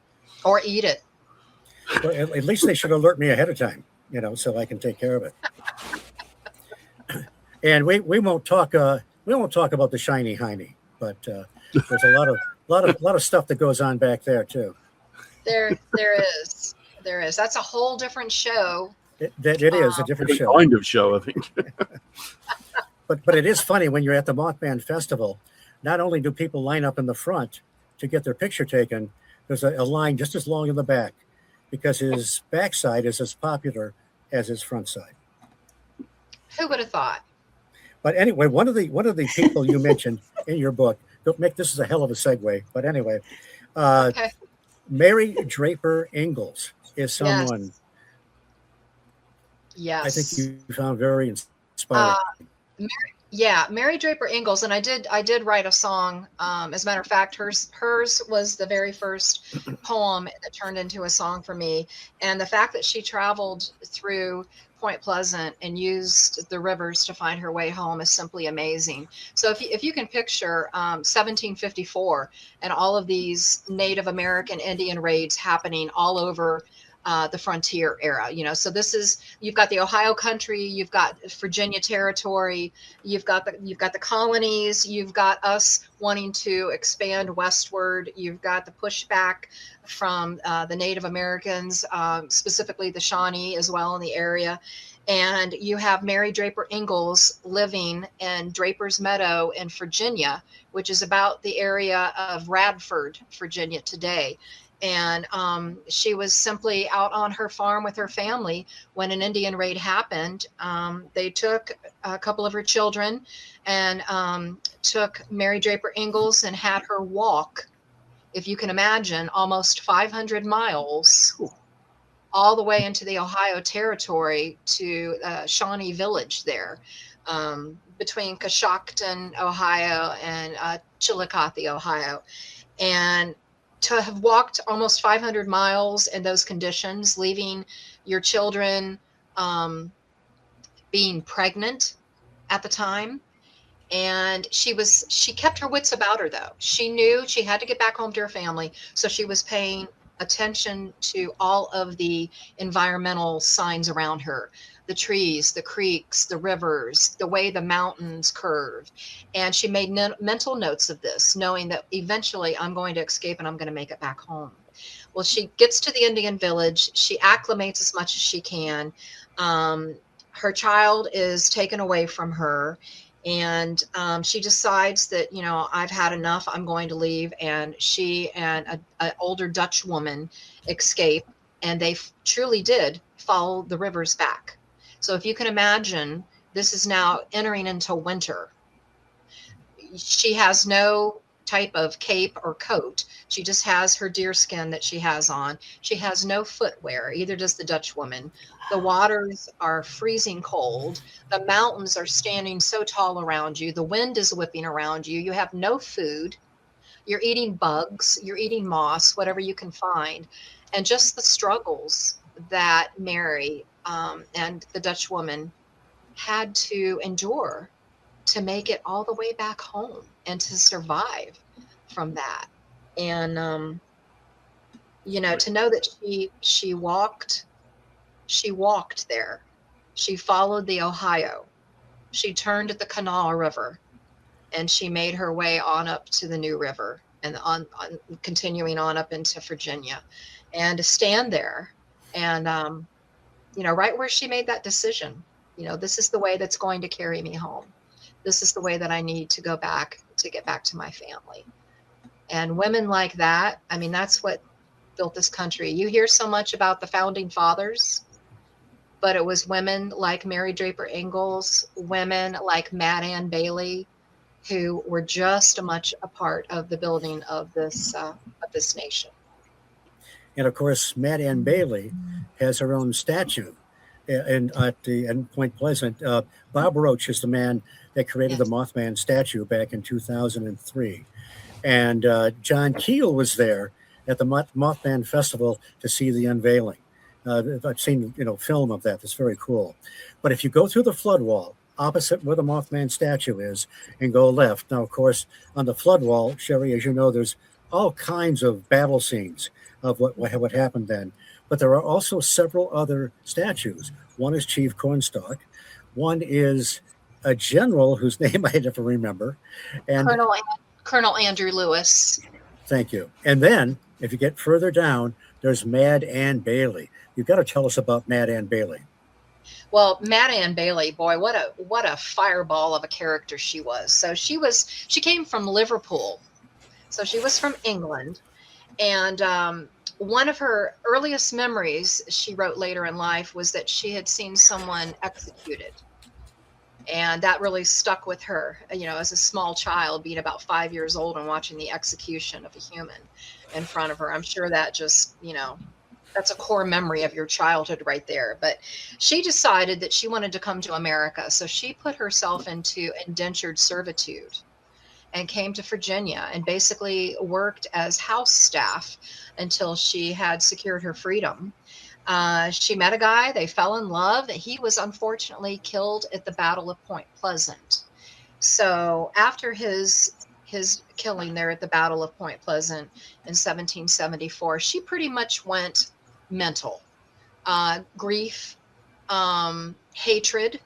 or eat it. Well, at least they should alert me ahead of time, so I can take care of it. And we won't talk about the shiny hiney, but there's a lot of stuff that goes on back there too. There is. That's a whole different show. It is a different show. Kind of show, I think. But it is funny when you're at the Mothman Festival. Not only do people line up in the front to get their picture taken, there's a line just as long in the back, because his backside is as popular as his front side. Who would have thought? But anyway, one of the people you mentioned in your book, don't make this is a hell of a segue. But anyway, Okay. Mary Draper Ingalls is someone. Yes. I think you found very inspiring. Mary Draper Ingalls, and I did write a song. As a matter of fact, hers was the very first poem that turned into a song for me. And the fact that she traveled through Point Pleasant and used the rivers to find her way home is simply amazing. So if you can picture 1754 and all of these Native American Indian raids happening all over the frontier era, so you've got the Ohio country, you've got Virginia territory, you've got the colonies, you've got us wanting to expand westward, you've got the pushback from the Native Americans, specifically the Shawnee as well in the area. And you have Mary Draper Ingalls living in Draper's Meadow in Virginia, which is about the area of Radford, Virginia today. And she was simply out on her farm with her family when an Indian raid happened. They took a couple of her children and took Mary Draper Ingalls and had her walk, if you can imagine, almost 500 miles all the way into the Ohio territory to Shawnee Village there, between Coshocton, Ohio, and Chillicothe, Ohio. And to have walked almost 500 miles in those conditions, leaving your children being pregnant at the time. And she kept her wits about her, though. She knew she had to get back home to her family. So she was paying attention to all of the environmental signs around her, the trees, the creeks, the rivers, the way the mountains curve. And she made mental notes of this, knowing that eventually I'm going to escape and I'm going to make it back home. Well, she gets to the Indian village. She acclimates as much as she can. Her child is taken away from her. And she decides that, I've had enough. I'm going to leave. And she and an older Dutch woman escape. And they truly did follow the rivers back. So if you can imagine, this is now entering into winter. She has no type of cape or coat. She just has her deerskin that she has on. She has no footwear, either does the Dutch woman. The waters are freezing cold. The mountains are standing so tall around you. The wind is whipping around you. You have no food. You're eating bugs. You're eating moss, whatever you can find. And just the struggles that Mary and the Dutch woman had to endure to make it all the way back home and to survive from that. And You know, to know that she walked there. She followed the Ohio. She turned at the Kanawha River, and she made her way on up to the New River, and on continuing on up into Virginia, and to stand there and you know, right where she made that decision, you know, this is the way that's going to carry me home. This is the way that I need to go back to get back to my family. And women like that, I mean, that's what built this country. You hear so much about the founding fathers, but it was women like Mary Draper Ingalls, women like Mad Ann Bailey, who were just as much a part of the building of this nation. And of course, Mad Ann Bailey has her own statue in Point Pleasant. Bob Roach is the man that created the Mothman statue back in 2003. And John Keel was there at the Mothman Festival to see the unveiling. I've seen, film of that. That's very cool. But if you go through the flood wall, opposite where the Mothman statue is, and go left. Now, of course, on the flood wall, Sherri, as you know, there's all kinds of battle scenes of what happened then. But there are also several other statues. One is Chief Cornstalk. One is a general whose name I never remember. And Colonel Andrew Lewis. Thank you. And then, if you get further down, there's Mad Ann Bailey. You've got to tell us about Mad Ann Bailey. Well, Mad Ann Bailey, boy, what a fireball of a character she was. So she came from Liverpool. So she was from England. And one of her earliest memories, she wrote later in life, was that she had seen someone executed. And that really stuck with her, as a small child, being about 5 years old and watching the execution of a human in front of her. I'm sure that just, that's a core memory of your childhood right there. But she decided that she wanted to come to America. So she put herself into indentured servitude and came to Virginia and basically worked as house staff until she had secured her freedom. She met a guy, they fell in love. He was unfortunately killed at the Battle of Point Pleasant. So after his killing there at the Battle of Point Pleasant in 1774, she pretty much went mental. Grief, hatred,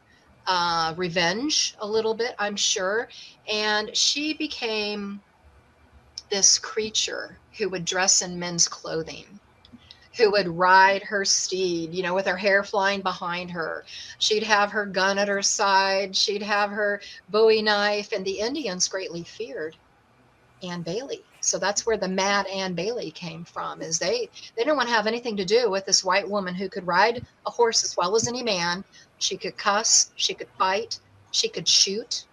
revenge a little bit, I'm sure. And she became this creature who would dress in men's clothing, who would ride her steed, with her hair flying behind her. She'd have her gun at her side. She'd have her Bowie knife. And the Indians greatly feared Ann Bailey. So that's where the Mad Ann Bailey came from, is they didn't want to have anything to do with this white woman who could ride a horse as well as any man. She could cuss, she could fight, she could shoot.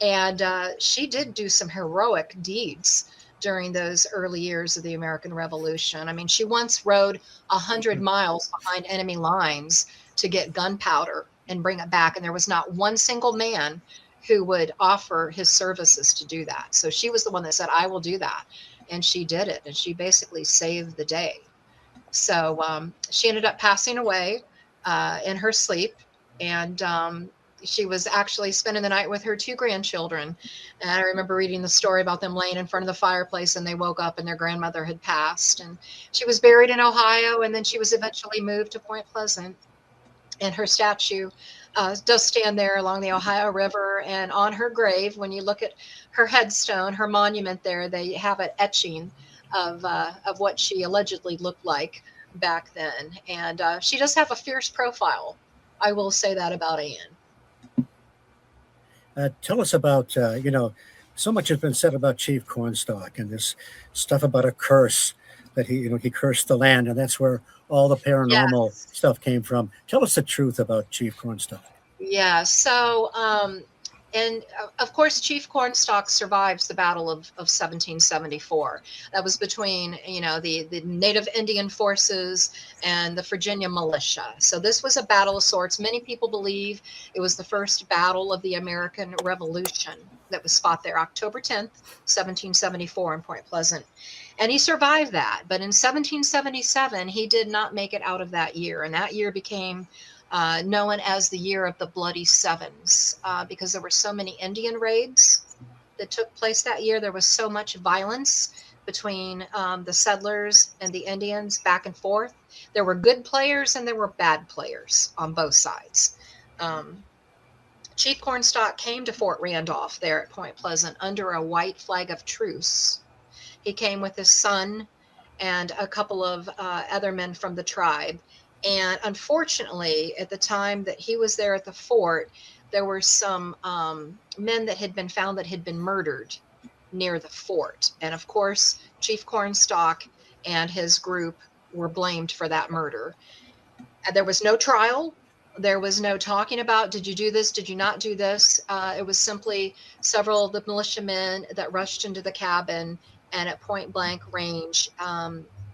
And she did do some heroic deeds during those early years of the American Revolution. I mean, she once rode 100 miles behind enemy lines to get gunpowder and bring it back. And there was not one single man who would offer his services to do that. So she was the one that said, I will do that. And she did it. And she basically saved the day. So she ended up passing away in her sleep. And she was actually spending the night with her 2 grandchildren. And I remember reading the story about them laying in front of the fireplace, and they woke up and their grandmother had passed. And she was buried in Ohio, and then she was eventually moved to Point Pleasant. And her statue does stand there along the Ohio River. And on her grave, when you look at her headstone, her monument there, they have an etching of what she allegedly looked like back then. And she does have a fierce profile. I will say that about Ann. Tell us about, so much has been said about Chief Cornstalk and this stuff about a curse that he cursed the land, and that's where all the paranormal stuff came from. Tell us the truth about Chief Cornstalk. Yeah. So, and of course, Chief Cornstalk survives the Battle of 1774. That was between, the Native Indian forces and the Virginia militia. So this was a battle of sorts. Many people believe it was the first battle of the American Revolution that was fought there, October 10th, 1774 in Point Pleasant. And he survived that. But in 1777, he did not make it out of that year. And that year became known as the Year of the Bloody Sevens, because there were so many Indian raids that took place that year. There was so much violence between the settlers and the Indians back and forth. There were good players and there were bad players on both sides. Chief Cornstalk came to Fort Randolph there at Point Pleasant under a white flag of truce. He came with his son and a couple of other men from the tribe. And unfortunately, at the time that he was there at the fort, there were some men that had been found that had been murdered near the fort. And of course, Chief Cornstalk and his group were blamed for that murder. And there was no trial. There was no talking about, did you do this? Did you not do this? It was simply several of the militiamen that rushed into the cabin and at point blank range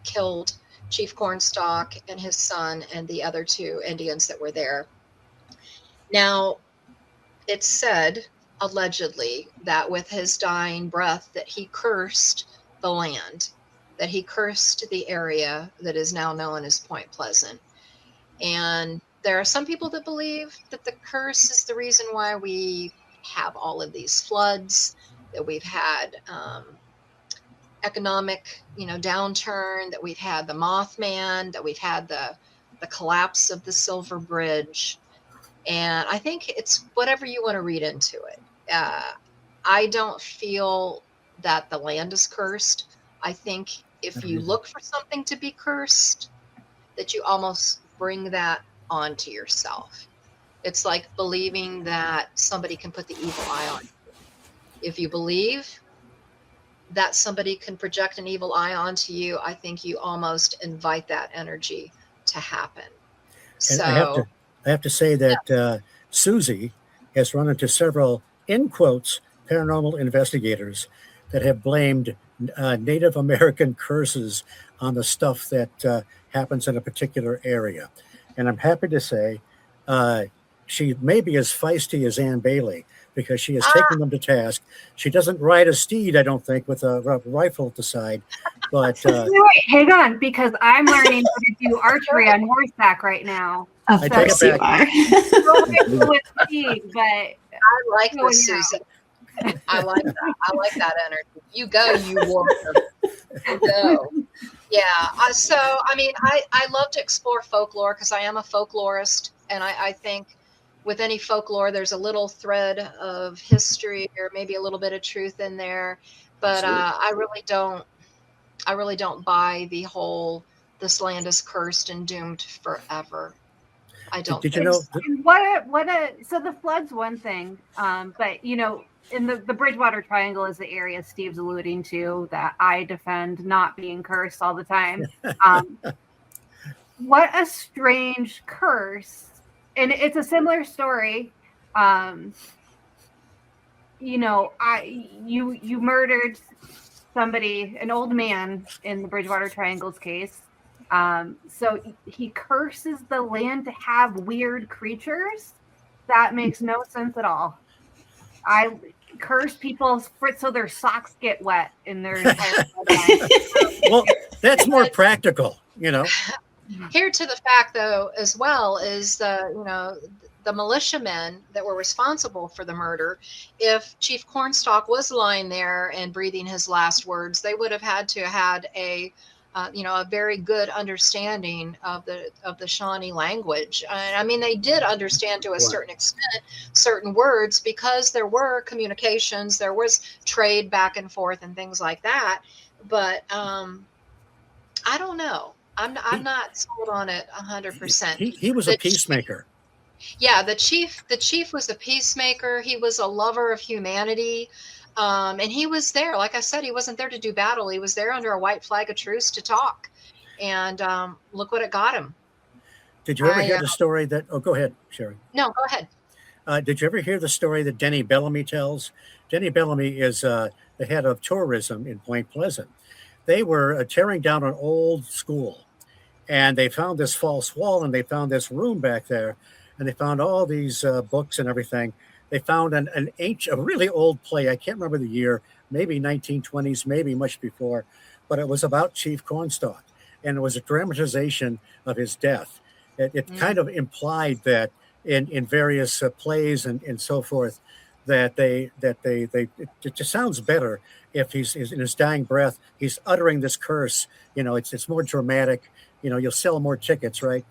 killed Chief Cornstalk and his son and the other two Indians that were there. Now, it's said, allegedly, that with his dying breath that he cursed the land, that he cursed the area that is now known as Point Pleasant. And there are some people that believe that the curse is the reason why we have all of these floods, that we've had economic, downturn, that we've had the Mothman, that we've had the collapse of the Silver Bridge. And I think it's whatever you want to read into it. I don't feel that the land is cursed. I think if you look for something to be cursed, that you almost bring that onto yourself. It's like believing that somebody can put the evil eye on you. If you believe that somebody can project an evil eye onto you, I think you almost invite that energy to happen. And So I have to say that Susie has run into several, in quotes, paranormal investigators that have blamed Native American curses on the stuff that happens in a particular area. And I'm happy to say she may be as feisty as Ann Bailey because she has taken them to task. She doesn't ride a steed, I don't think, with a rifle at the side. But wait, hang on, because I'm learning how to do archery on horseback right now. Of I take course it you back. are. With steed, but I like this, Susan. I like that. I like that energy. You go, you warrior. You go. Yeah. So, I mean, I love to explore folklore because I am a folklorist. And I think with any folklore, there's a little thread of history or maybe a little bit of truth in there. But I really don't buy the whole, this land is cursed and doomed forever. I don't did think you know? so. So the flood's one thing, but in the Bridgewater Triangle is the area Steve's alluding to that I defend not being cursed all the time. What a strange curse. And it's a similar story. You murdered somebody, an old man in the Bridgewater Triangle's case. So he curses the land to have weird creatures. That makes no sense at all. I curse people so their socks get wet in their entire life. Well, that's more practical, Here to the fact, though, as well, is the militiamen that were responsible for the murder. If Chief Cornstalk was lying there and breathing his last words, they would have had to had a very good understanding of the Shawnee language. And I mean, they did understand to a certain extent certain words because there were communications, there was trade back and forth and things like that. But I don't know. I'm not sold on it 100%. He was a peacemaker. Yeah, the chief was a peacemaker. He was a lover of humanity. And he was there, like I said, he wasn't there to do battle. He was there under a white flag of truce to talk. And look what it got him. Did you ever hear the story that, go ahead, Sherri. No, go ahead. Did you ever hear the story that Denny Bellamy tells? Denny Bellamy is the head of tourism in Point Pleasant. They were tearing down an old school, and they found this false wall, and they found this room back there, and they found all these books and everything. They found a really old play. I can't remember the year, maybe 1920s, maybe much before, but it was about Chief Cornstalk, and it was a dramatization of his death. It kind of implied that in various plays and so forth, that it just sounds better if he's in his dying breath, he's uttering this curse. It's more dramatic. You'll sell more tickets, right?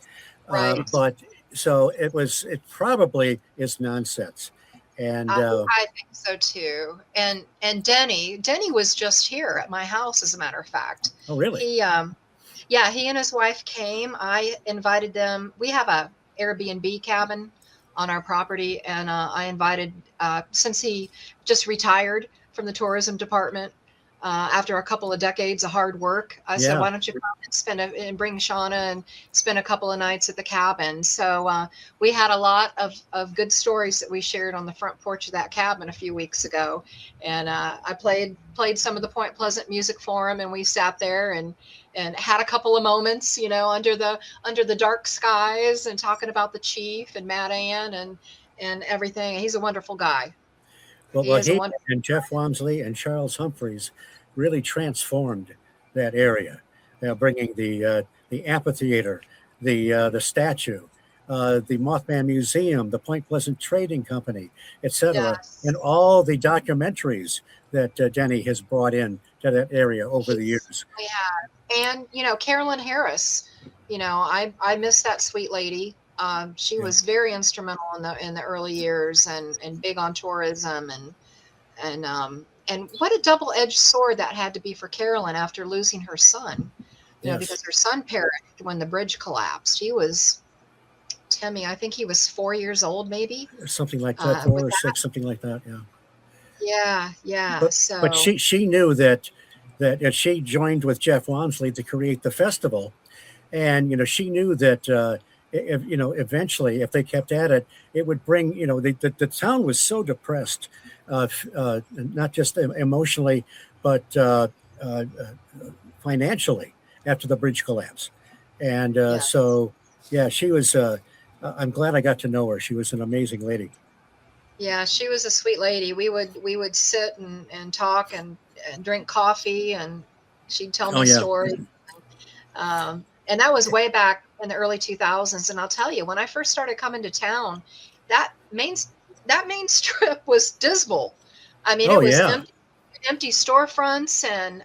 Right. But so it probably is nonsense. And I think so too. And Denny was just here at my house, as a matter of fact. oh, really? He and his wife came. I invited them. We have a Airbnb cabin on our property, and I invited, since he just retired from the tourism department after a couple of decades of hard work, I said, why don't you come and bring Shauna and spend a couple of nights at the cabin? So we had a lot of good stories that we shared on the front porch of that cabin a few weeks ago. And I played some of the Point Pleasant music for him, and we sat there and had a couple of moments, under the dark skies, and talking about the chief and Mad Ann and everything. He's a wonderful guy. Well, he and Jeff Wamsley and Charles Humphreys really transformed that area, bringing the amphitheater, the statue, the Mothman Museum, the Point Pleasant Trading Company, etc., and all the documentaries that Denny has brought in to that area over the years. Yeah, and Carolyn Harris, I miss that sweet lady. She was very instrumental in the early years, and big on tourism, and what a double-edged sword that had to be for Carolyn after losing her son. Because her son perished when the bridge collapsed. He was, Timmy, I think he was 4 years old, maybe, or something like that, 4 or 6, something like that. Yeah. But she knew that she joined with Jeff Wamsley to create the festival, and she knew that eventually, if they kept at it, it would bring, the town was so depressed, not just emotionally, but financially after the bridge collapse. And so, she was, I'm glad I got to know her. She was an amazing lady. Yeah, she was a sweet lady. We would sit and talk and drink coffee, and she'd tell me stories. And that was way back in the early 2000s. And I'll tell you, when I first started coming to town, that main strip was dismal. I mean, it was empty storefronts, and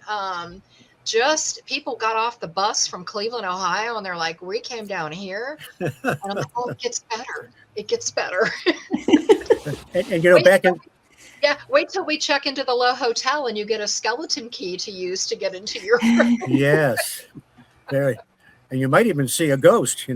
just people got off the bus from Cleveland, Ohio, and they're like, we came down here. And I'm like, oh, it gets better. It gets better. and back in... wait till we check into the Low Hotel and you get a skeleton key to use to get into your room. Yes. Very. And you might even see a ghost,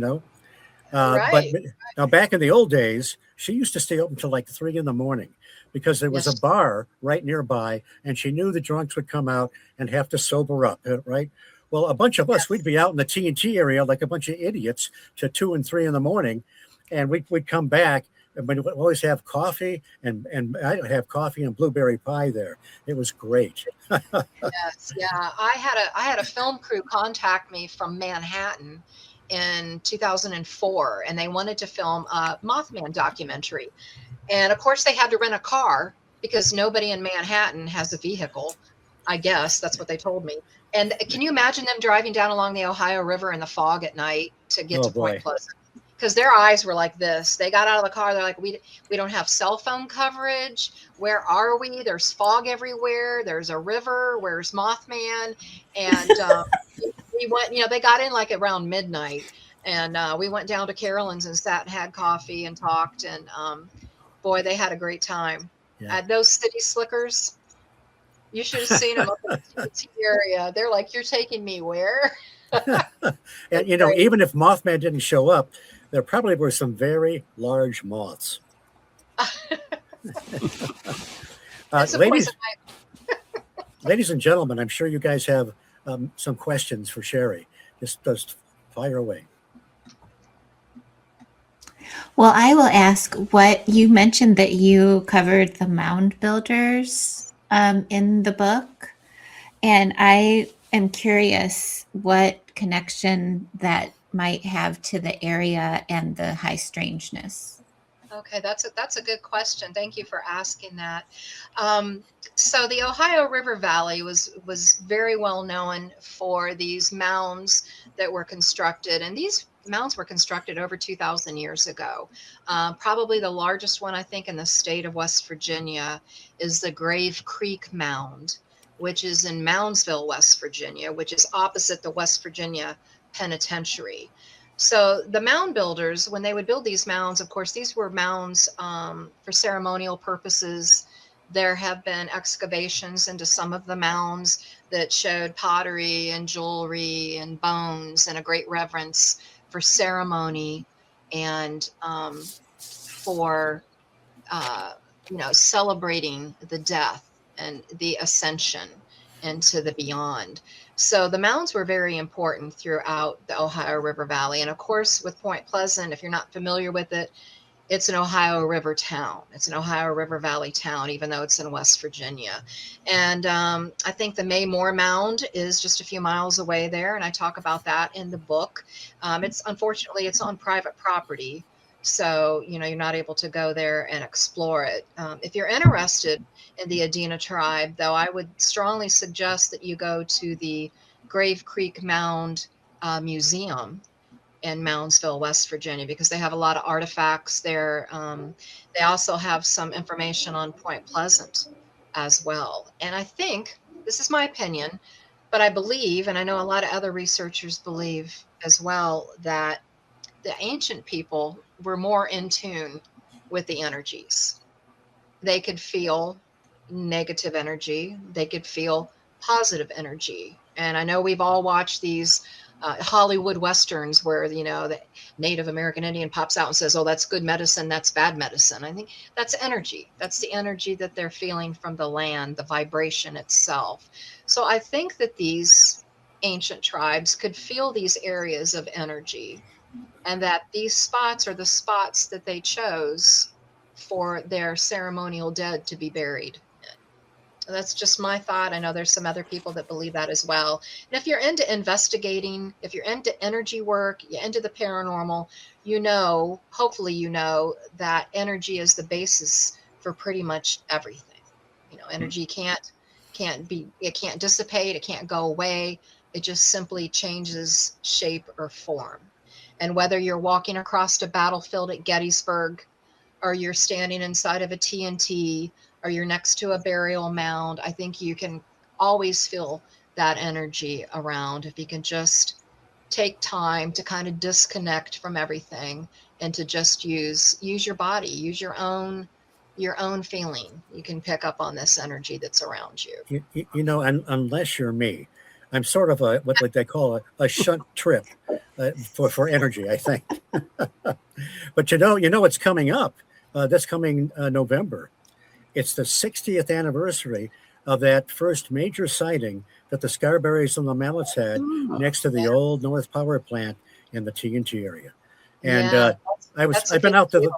Right. But now, back in the old days, she used to stay open until like 3 a.m. because there was a bar right nearby, and she knew the drunks would come out and have to sober up, right? Well, a bunch of us, we'd be out in the T&T area like a bunch of idiots to 2 and 3 a.m, and we'd come back, and we'd always have coffee, and I'd have coffee and blueberry pie there. It was great. Yes, yeah. I had a film crew contact me from Manhattan in 2004, and they wanted to film a Mothman documentary. And of course, they had to rent a car because nobody in Manhattan has a vehicle. I guess that's what they told me. And can you imagine them driving down along the Ohio River in the fog at night to get to Point Pleasant? Because their eyes were like this. They got out of the car. They're like, we don't have cell phone coverage. Where are we? There's fog everywhere. There's a river. Where's Mothman? And we went, they got in like around midnight. And we went down to Carolyn's and sat and had coffee and talked. And boy, they had a great time. Those city slickers, you should have seen them up in the T area. They're like, you're taking me where? And, even if Mothman didn't show up, there probably were some very large moths. Ladies and gentlemen, I'm sure you guys have some questions for Sherri. Just fire away. Well, I will ask what you mentioned that you covered the mound builders in the book. And I am curious what connection that might have to the area and the high strangeness. Okay, that's a good question. Thank you for asking that. So the Ohio River Valley was very well known for these mounds that were constructed, and these mounds were constructed over 2,000 years ago. Probably the largest one, I think, in the state of West Virginia is the Grave Creek Mound, which is in Moundsville, West Virginia, which is opposite the West Virginia Penitentiary. So the mound builders, when they would build these mounds, of course, these were mounds for ceremonial purposes. There have been excavations into some of the mounds that showed pottery and jewelry and bones and a great reverence for ceremony and for, celebrating the death and the ascension into the beyond. So the mounds were very important throughout the Ohio River Valley. And of course, with Point Pleasant, if you're not familiar with it, it's an Ohio River town. It's an Ohio River Valley town, even though it's in West Virginia. And I think the Maymore Mound is just a few miles away there. And I talk about that in the book. Unfortunately, it's on private property. So, you're not able to go there and explore it. If you're interested in the Adena tribe, though, I would strongly suggest that you go to the Grave Creek Mound Museum in Moundsville, West Virginia, because they have a lot of artifacts there. They also have some information on Point Pleasant as well. And I think, this is my opinion, but I believe, and I know a lot of other researchers believe as well, that the ancient people were more in tune with the energies. They could feel negative energy. They could feel positive energy. And I know we've all watched these Hollywood Westerns where, the Native American Indian pops out and says, oh, that's good medicine, that's bad medicine. I think that's energy. That's the energy that they're feeling from the land, the vibration itself. So I think that these ancient tribes could feel these areas of energy, and that these spots are the spots that they chose for their ceremonial dead to be buried in. That's just my thought. I know there's some other people that believe that as well. And if you're into investigating, if you're into energy work, you're into the paranormal, hopefully that energy is the basis for pretty much everything. Energy can't dissipate, it can't go away. It just simply changes shape or form. And whether you're walking across a battlefield at Gettysburg, or you're standing inside of a TNT, or you're next to a burial mound, I think you can always feel that energy around if you can just take time to kind of disconnect from everything and to just use your body, use your own feeling. You can pick up on this energy that's around you. Unless you're me, I'm sort of what they call a shunt trip for energy, I think. But what's coming up this coming November. It's the 60th anniversary of that first major sighting that the Scarberries and the Mallets had next to the old North Power Plant in the TNT area. And I've been out to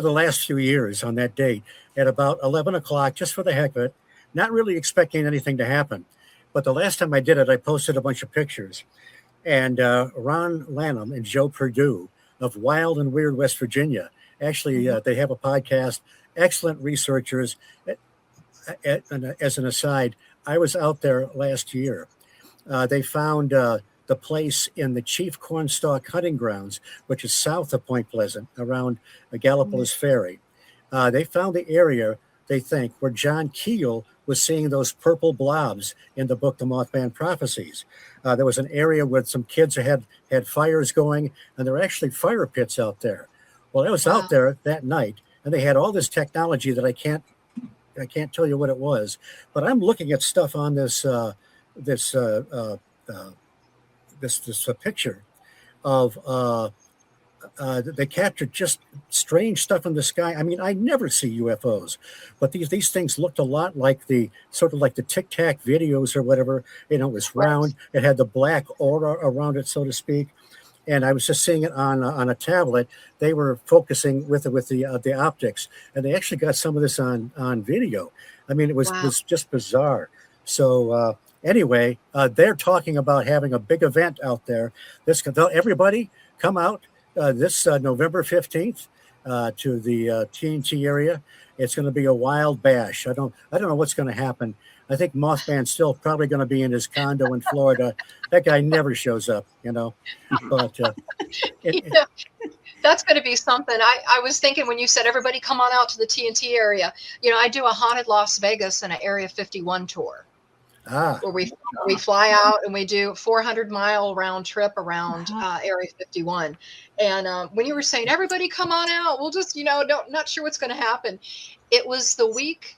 the last few years on that date at about 11 o'clock, just for the heck of it, not really expecting anything to happen. But the last time I did it, I posted a bunch of pictures. And Ron Lanham and Joe Perdue of Wild and Weird West Virginia, actually, they have a podcast, excellent researchers. And as an aside, I was out there last year. They found the place in the Chief Cornstalk Hunting Grounds, which is south of Point Pleasant, around Gallipolis Ferry. They found the area, they think, where John Keel was seeing those purple blobs in the book, The Mothman Prophecies. There was an area where some kids had fires going, and there were actually fire pits out there. Well, I was out there that night, and they had all this technology that I can't tell you what it was, but I'm looking at stuff on this picture of they captured just strange stuff in the sky. I mean, I never see UFOs, but these things looked a lot like the Tic Tac videos or whatever. It was round. It had the black aura around it, so to speak. And I was just seeing it on a tablet. They were focusing with the optics, and they actually got some of this on video. I mean, it was just bizarre. So anyway, they're talking about having a big event out there. Everybody come out this November 15th to the TNT area. It's going to be a wild bash. I don't know what's going to happen. I think Mothman's still probably going to be in his condo in Florida. That guy never shows up, you know. But Yeah, that's going to be something. I was thinking when you said everybody come on out to the TNT area, you know, I do a haunted Las Vegas and an Area 51 tour where we fly out and we do 400-mile round trip around Area 51. And when you were saying everybody come on out, we'll just, you know, not sure what's going to happen. It was the week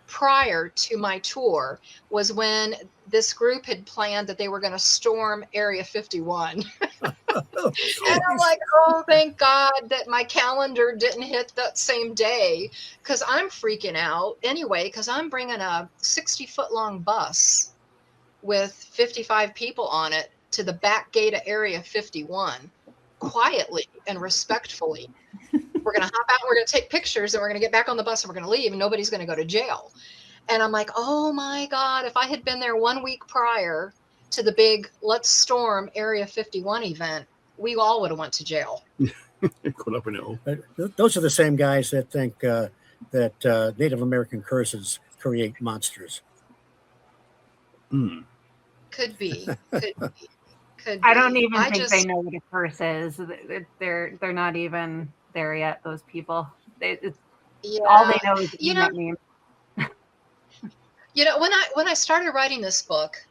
prior to my tour was when this group had planned that they were going to storm Area 51. And I'm like, oh, thank God that my calendar didn't hit that same day, because I'm freaking out anyway, because I'm bringing a 60-foot long bus with 55 people on it to the back gate of Area 51 quietly and respectfully. We're going to hop out, we're going to take pictures, and we're going to get back on the bus and we're going to leave, and nobody's going to go to jail. And I'm like, oh my God, if I had been there 1 week prior to the big Let's Storm Area 51 event, we all would have went to jail. Caught up in it all. those are the same guys that think that Native American curses create monsters. Could be. Could be. I don't even think they know what a curse is. They're not even there yet. Those people. All they know is that name. You know, when I started writing this book,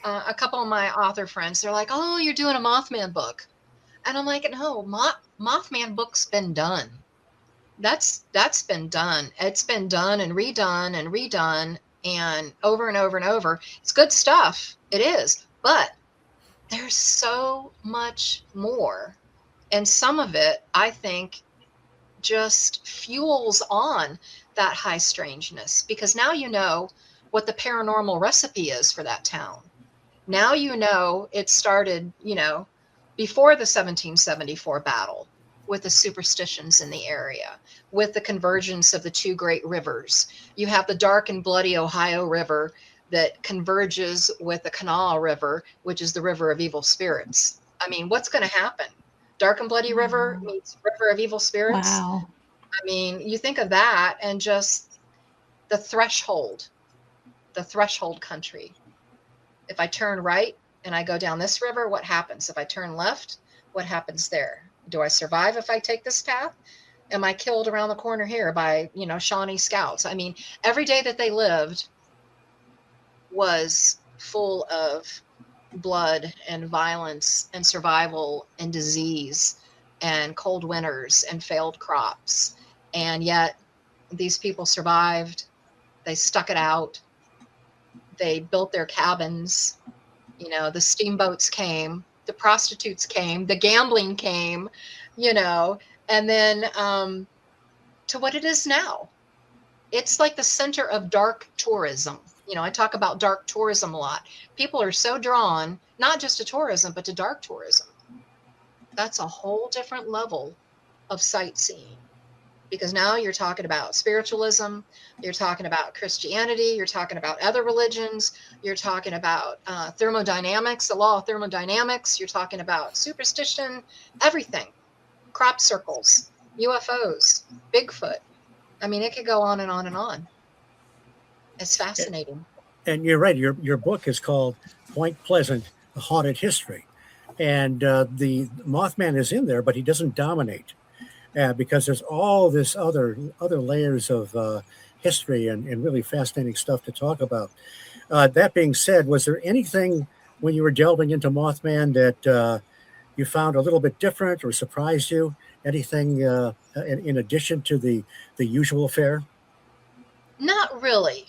a couple of my author friends, they're like, "Oh, you're doing a Mothman book," and I'm like, "No, Mothman book's been done. That's been done. It's been done and redone and over and over and over. It's good stuff. It is, but there's so much more, and some of it, I think, just fuels on that high strangeness, because now you know what the paranormal recipe is for that town. Now you know it started, you know, before the 1774 battle with the superstitions in the area, with the convergence of the two great rivers. You have the dark and bloody Ohio River that converges with the Kanawha River, which is the river of evil spirits. I mean, what's going to happen? Dark and bloody river meets river of evil spirits. Wow. I mean, you think of that and just the threshold country. If I turn right and I go down this river, what happens? If I turn left, what happens there? Do I survive if I take this path? Am I killed around the corner here by, you know, Shawnee scouts? I mean, every day that they lived was full of blood and violence and survival and disease and cold winters and failed crops. And yet these people survived. They stuck it out. They built their cabins. You know, the steamboats came, the prostitutes came, the gambling came, you know, and then to what it is now. It's like the center of dark tourism. You know, I talk about dark tourism a lot. People are so drawn, not just to tourism, but to dark tourism. That's a whole different level of sightseeing, because now you're talking about spiritualism, you're talking about Christianity, you're talking about other religions, you're talking about thermodynamics, the law of thermodynamics, you're talking about superstition, everything, crop circles, UFOs, Bigfoot. I mean, it could go on and on and on. It's fascinating. And you're right. Your book is called Point Pleasant: A Haunted History, and the Mothman is in there, but he doesn't dominate because there's all this other layers of history and really fascinating stuff to talk about. That being said, was there anything when you were delving into Mothman that you found a little bit different or surprised you? Anything in addition to the usual fare? Not really.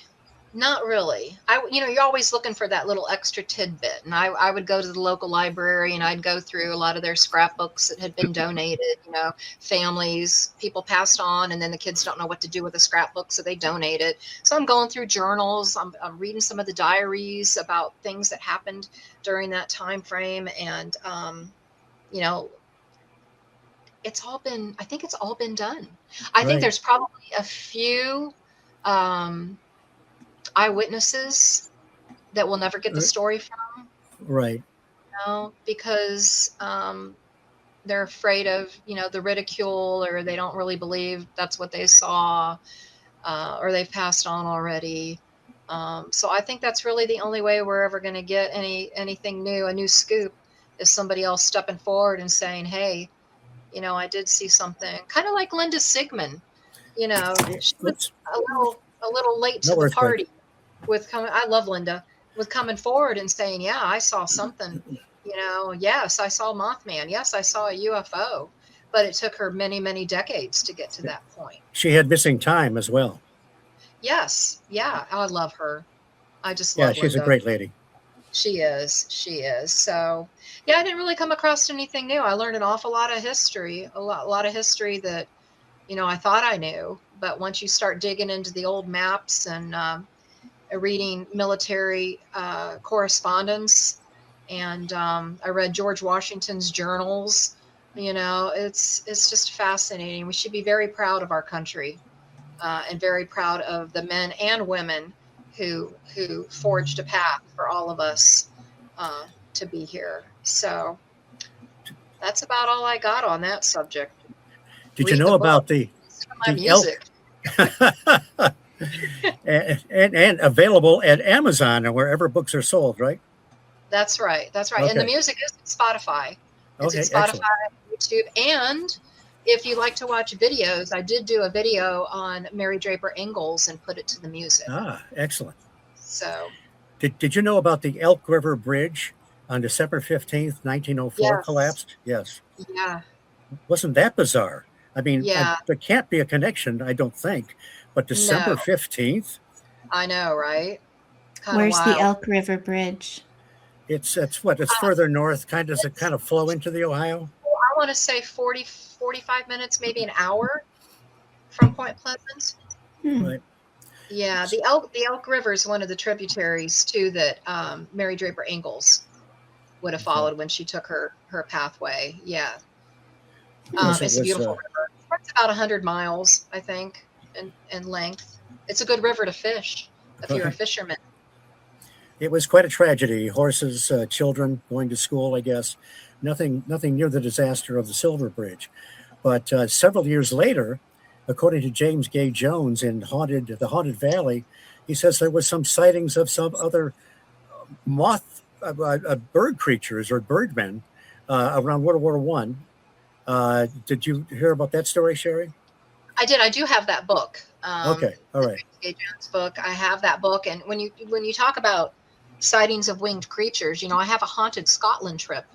Not really. You're always looking for that little extra tidbit. And I would go to the local library and I'd go through a lot of their scrapbooks that had been donated, you know, families, people passed on, and then the kids don't know what to do with the scrapbook, so they donate it. So I'm going through journals. I'm reading some of the diaries about things that happened during that time frame. And, you know, I think it's all been done. I think there's probably a few eyewitnesses that we'll never get the story from. Right. You know, because they're afraid of, you know, the ridicule, or they don't really believe that's what they saw, or they've passed on already. So I think that's really the only way we're ever going to get anything new, a new scoop, is somebody else stepping forward and saying, hey, I did see something. Kind of like Linda Sigmund, she was a little late to the party with coming. I love Linda, with coming forward and saying, yeah, I saw something. Yes, I saw Mothman. Yes, I saw a UFO. But it took her many, many decades to get to that point. She had missing time as well. Yes. Yeah. I love her. I just love Linda. Yeah, she's a great lady. She is. So, yeah, I didn't really come across anything new. I learned an awful lot of history, a lot of history that, I thought I knew. But once you start digging into the old maps and reading military correspondence, and I read George Washington's journals, it's just fascinating. We should be very proud of our country and very proud of the men and women who forged a path for all of us to be here. So that's about all I got on that subject. Did you know about the music? and available at Amazon and wherever books are sold, right? That's right. Okay. And the music is on Spotify. It's on Spotify, YouTube, and if you like to watch videos, I did do a video on Mary Draper Ingalls and put it to the music. Ah, excellent. So, did you know about the Elk River Bridge on December 15th, 1904 collapsed? Yes. Yeah. Wasn't that bizarre? I mean, yeah. There can't be a connection, I don't think, but December 15th? I know, right? Where's the Elk River Bridge? It's further north, kind of flow into the Ohio? I want to say 45 minutes, maybe an hour from Point Pleasant. Right. Yeah, the Elk River is one of the tributaries too that Mary Draper Ingalls would have followed when she took her pathway. Yeah, it's a beautiful river. It's about 100 miles, I think, in length. It's a good river to fish if you're a fisherman. It was quite a tragedy. Horses, children going to school, I guess. Nothing near the disaster of the Silver Bridge. But several years later, according to James Gay Jones in the Haunted Valley, he says there was some sightings of some other bird creatures or birdmen around World War I. Did you hear about that story, Sherri? I did. I do have that book. Okay, all right. Gay Jones book. I have that book, and when you talk about sightings of winged creatures, I have a Haunted Scotland trip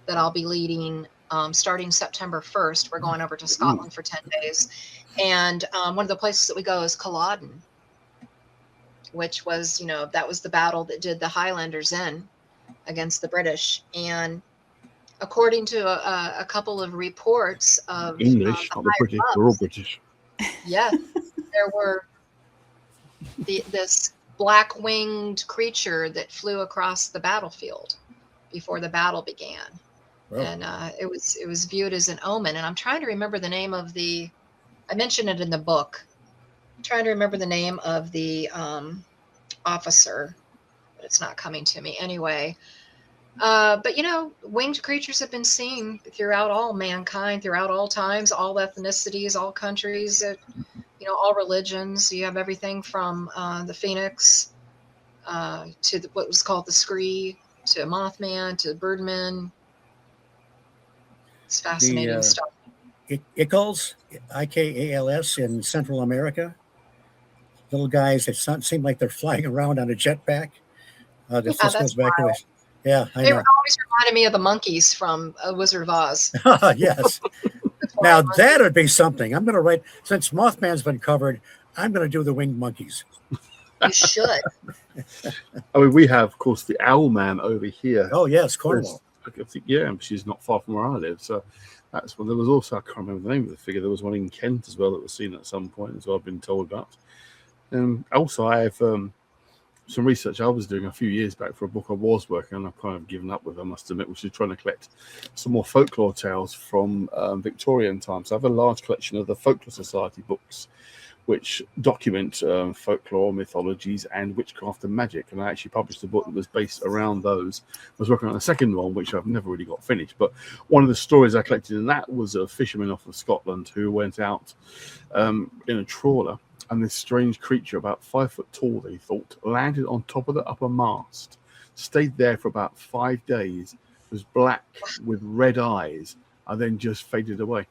that I'll be leading starting September 1st. We're going over to Scotland for 10 days. And one of the places that we go is Culloden, which was, that was the battle that did the Highlanders in against the British. And according to a couple of reports of English, not the British, they're all British. Yes, there were this black-winged creature that flew across the battlefield before the battle began. Wow. And it was viewed as an omen. And I'm trying to remember the name of I mentioned it in the book. I'm trying to remember the name of the officer, but it's not coming to me anyway. But winged creatures have been seen throughout all mankind, throughout all times, all ethnicities, all countries, all religions. You have everything from the Phoenix to what was called the Scree, to Mothman, to Birdman. It's fascinating stuff. Ickals, Ikals in Central America. Little guys that seem like they're flying around on a jetpack. This goes back to this. Yeah, I know. They always reminded me of the monkeys from Wizard of Oz. Yes. Now that would be something. I'm going to write, since Mothman's been covered, I'm going to do the winged monkeys. You should. I mean, we have, of course, the Owl Man over here. Oh, yes, Cornwall. I think, yeah, she's not far from where I live. So that's one. There was also, I can't remember the name of the figure. There was one in Kent as well that was seen at some point as well, I've been told about. Also, I have some research I was doing a few years back for a book I was working on. I've kind of given up with, I must admit, which is trying to collect some more folklore tales from Victorian times. So I have a large collection of the Folklore Society books, which document folklore, mythologies, and witchcraft and magic. And I actually published a book that was based around those. I was working on a second one, which I've never really got finished. But one of the stories I collected in that was a fisherman off of Scotland who went out in a trawler and this strange creature, about 5 foot tall, they thought, landed on top of the upper mast, stayed there for about 5 days, was black with red eyes, and then just faded away.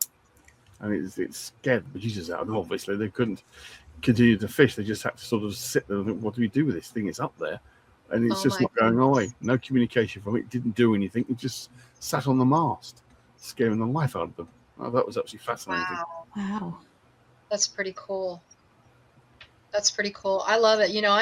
And it scared the bejesus out of them. Obviously, they couldn't continue to fish. They just had to sort of sit there and think, what do we do with this thing? It's up there, and it's just not going away. No communication from it. Didn't do anything. It just sat on the mast, scaring the life out of them. Oh, that was absolutely fascinating. Wow. That's pretty cool. That's pretty cool. I love it. You know,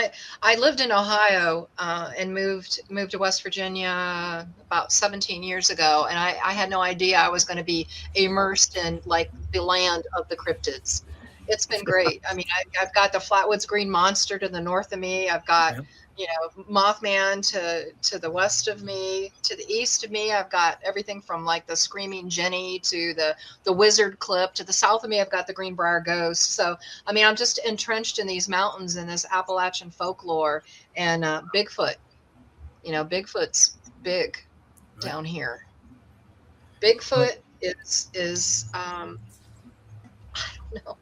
I lived in Ohio and moved to West Virginia about 17 years ago, and I had no idea I was going to be immersed in like the land of the cryptids. It's been great. I mean, I've got the Flatwoods Green Monster to the north of me. I've got, you know, Mothman to the west of me. To the east of me, I've got everything from like the Screaming Jenny to the Wizard Clip. To the south of me, I've got the Greenbrier Ghost. So, I mean, I'm just entrenched in these mountains and this Appalachian folklore and Bigfoot. You know, Bigfoot's big down here. Bigfoot is I don't know.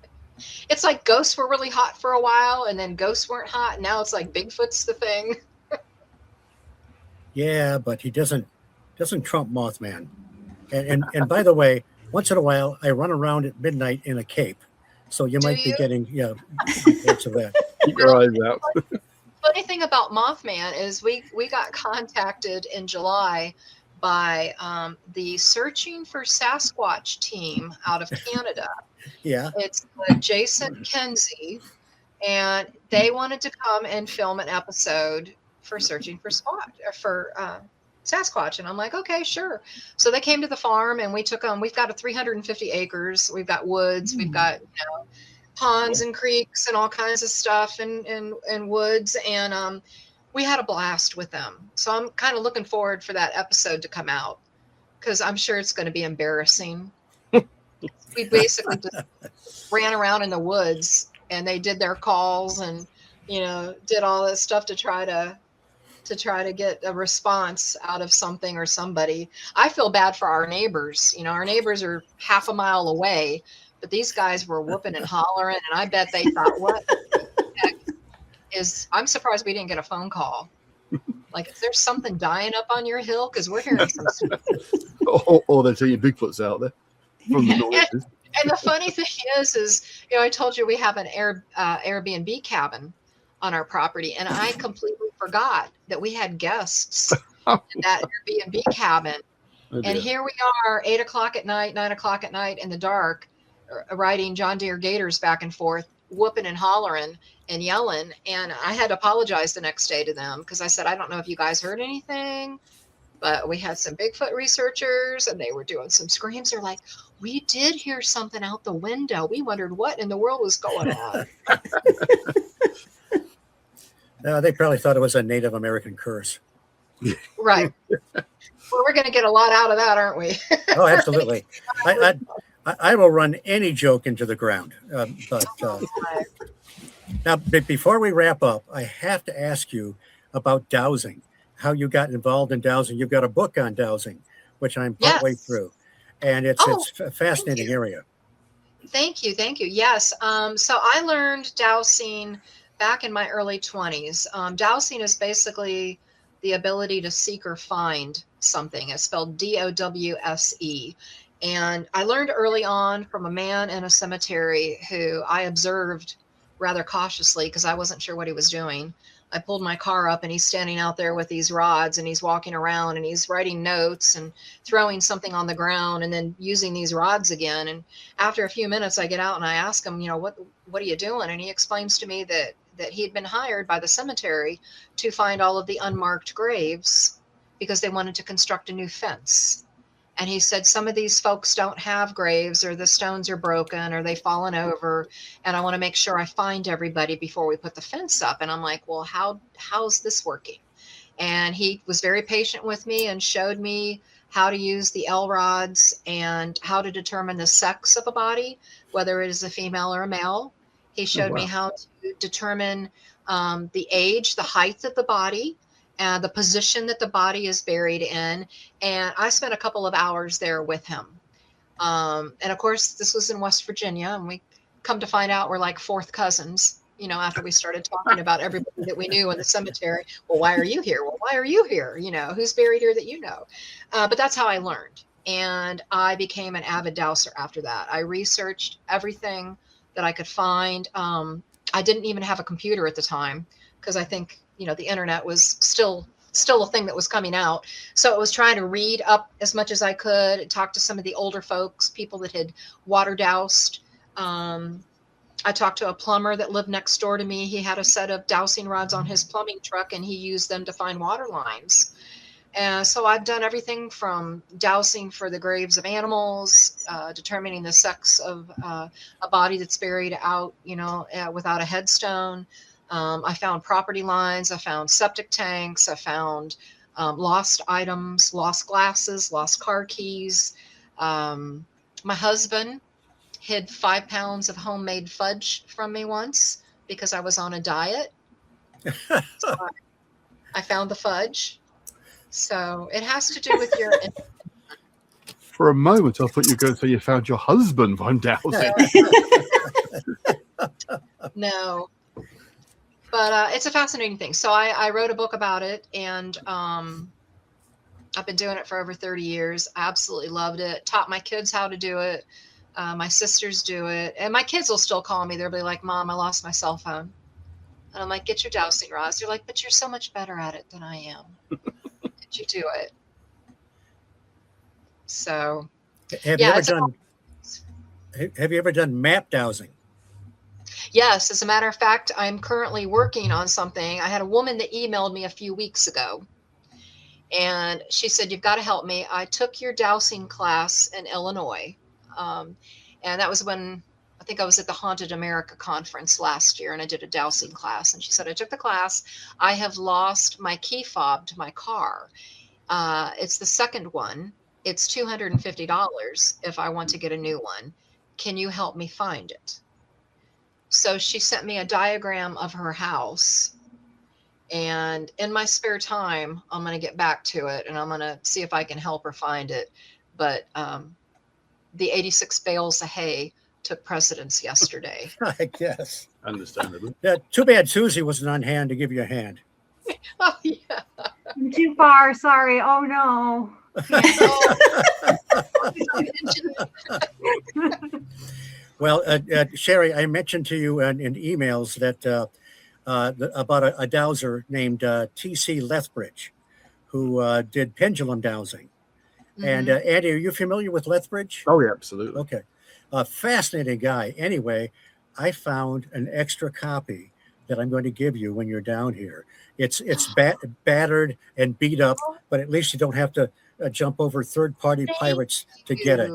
It's like ghosts were really hot for a while, and then ghosts weren't hot. And now it's like Bigfoot's the thing. Yeah, but he doesn't trump Mothman. And by the way, once in a while I run around at midnight in a cape, so you might be getting reports of that. Keep your eyes out. Funny thing about Mothman is we got contacted in July by the Searching for Sasquatch team out of Canada. Yeah. It's Jason Kenzie, and they wanted to come and film an episode for Searching for Sasquatch. And I'm like, okay, sure. So they came to the farm, and we took them. We've got 350 acres. We've got woods. We've got, you know, ponds and creeks and all kinds of stuff and woods. And we had a blast with them. So I'm kind of looking forward for that episode to come out, because I'm sure it's going to be embarrassing. We basically just ran around in the woods, and they did their calls and, you know, did all this stuff to try to get a response out of something or somebody. I feel bad for our neighbors. You know, our neighbors are half a mile away, but these guys were whooping and hollering, and I bet they thought, what the heck is, I'm surprised we didn't get a phone call. Like, is there something dying up on your hill? Because we're hearing some stuff. Or they're telling you Bigfoot's out there. From the noises. And the funny thing is, you know, I told you we have an Airbnb cabin on our property, and I completely forgot that we had guests in that Airbnb cabin. And here we are, 8 o'clock at night, 9 o'clock at night in the dark, riding John Deere Gators back and forth, whooping and hollering and yelling. And I had to apologize the next day to them, because I said, I don't know if you guys heard anything, but we had some Bigfoot researchers, and they were doing some screams. They're like, we did hear something out the window. We wondered what in the world was going on. They probably thought it was a Native American curse. Right. Well, we're going to get a lot out of that, aren't we? Oh, absolutely. I will run any joke into the ground. Now, before we wrap up, I have to ask you about dowsing, how you got involved in dowsing. You've got a book on dowsing, which I'm partway through. And it's a fascinating area. Thank you. Yes. So I learned dowsing back in my early 20s. Dowsing is basically the ability to seek or find something. It's spelled DOWSE. And I learned early on from a man in a cemetery who I observed rather cautiously, because I wasn't sure what he was doing. I pulled my car up, and he's standing out there with these rods, and he's walking around, and he's writing notes and throwing something on the ground and then using these rods again. And after a few minutes, I get out and I ask him, you know, what are you doing? And he explains to me that he had been hired by the cemetery to find all of the unmarked graves because they wanted to construct a new fence. And he said, some of these folks don't have graves, or the stones are broken, or they've fallen over. And I want to make sure I find everybody before we put the fence up. And I'm like, well, how's this working? And he was very patient with me and showed me how to use the L rods and how to determine the sex of a body, whether it is a female or a male. He showed me how to determine the age, the height of the body, the position that the body is buried in. And I spent a couple of hours there with him. And of course, this was in West Virginia, and we come to find out we're like fourth cousins, you know, after we started talking about everybody that we knew in the cemetery. Well, why are you here? Well, why are you here? You know, who's buried here that you know? But that's how I learned. And I became an avid dowser after that. I researched everything that I could find. I didn't even have a computer at the time because I think, you know, the internet was still a thing that was coming out. So I was trying to read up as much as I could, talk to some of the older folks, people that had water doused. I talked to a plumber that lived next door to me. He had a set of dowsing rods on his plumbing truck, and he used them to find water lines. And so I've done everything from dowsing for the graves of animals, determining the sex of a body that's buried out, you know, without a headstone. I found property lines. I found septic tanks. I found lost items, lost glasses, lost car keys. My husband hid 5 pounds of homemade fudge from me once because I was on a diet. So I found the fudge. So it has to do with your. For a moment, I thought you were going to say you found your husband on dowsing. No, but it's a fascinating thing. So I wrote a book about it, and I've been doing it for over 30 years. I absolutely loved it. Taught my kids how to do it. My sisters do it, and my kids will still call me. They'll be like, "Mom, I lost my cell phone," and I'm like, "Get your dowsing rods." They're like, "But you're so much better at it than I am." Did you do it? So, Have you ever done map dowsing? Yes, as a matter of fact, I'm currently working on something. I had a woman that emailed me a few weeks ago, and she said, "You've got to help me. I took your dowsing class in Illinois." And that was when I think I was at the Haunted America conference last year, and I did a dowsing class. And she said, "I took the class. I have lost my key fob to my car. It's the second one. It's $250 if I want to get a new one. Can you help me find it?" So she sent me a diagram of her house. And in my spare time, I'm going to get back to it, and I'm going to see if I can help her find it. But the 86 bales of hay took precedence yesterday. I guess. Understandable. Yeah, too bad Susie wasn't on hand to give you a hand. Oh, yeah. I'm too far. Sorry. Oh, no. Well, Sherri, I mentioned to you in emails that about a dowser named T.C. Lethbridge, who did pendulum dowsing. And Andy, are you familiar with Lethbridge? Oh, yeah, absolutely. Okay. Fascinating guy. Anyway, I found an extra copy that I'm going to give you when you're down here. It's battered and beat up, but at least you don't have to jump over third-party pirates to get it.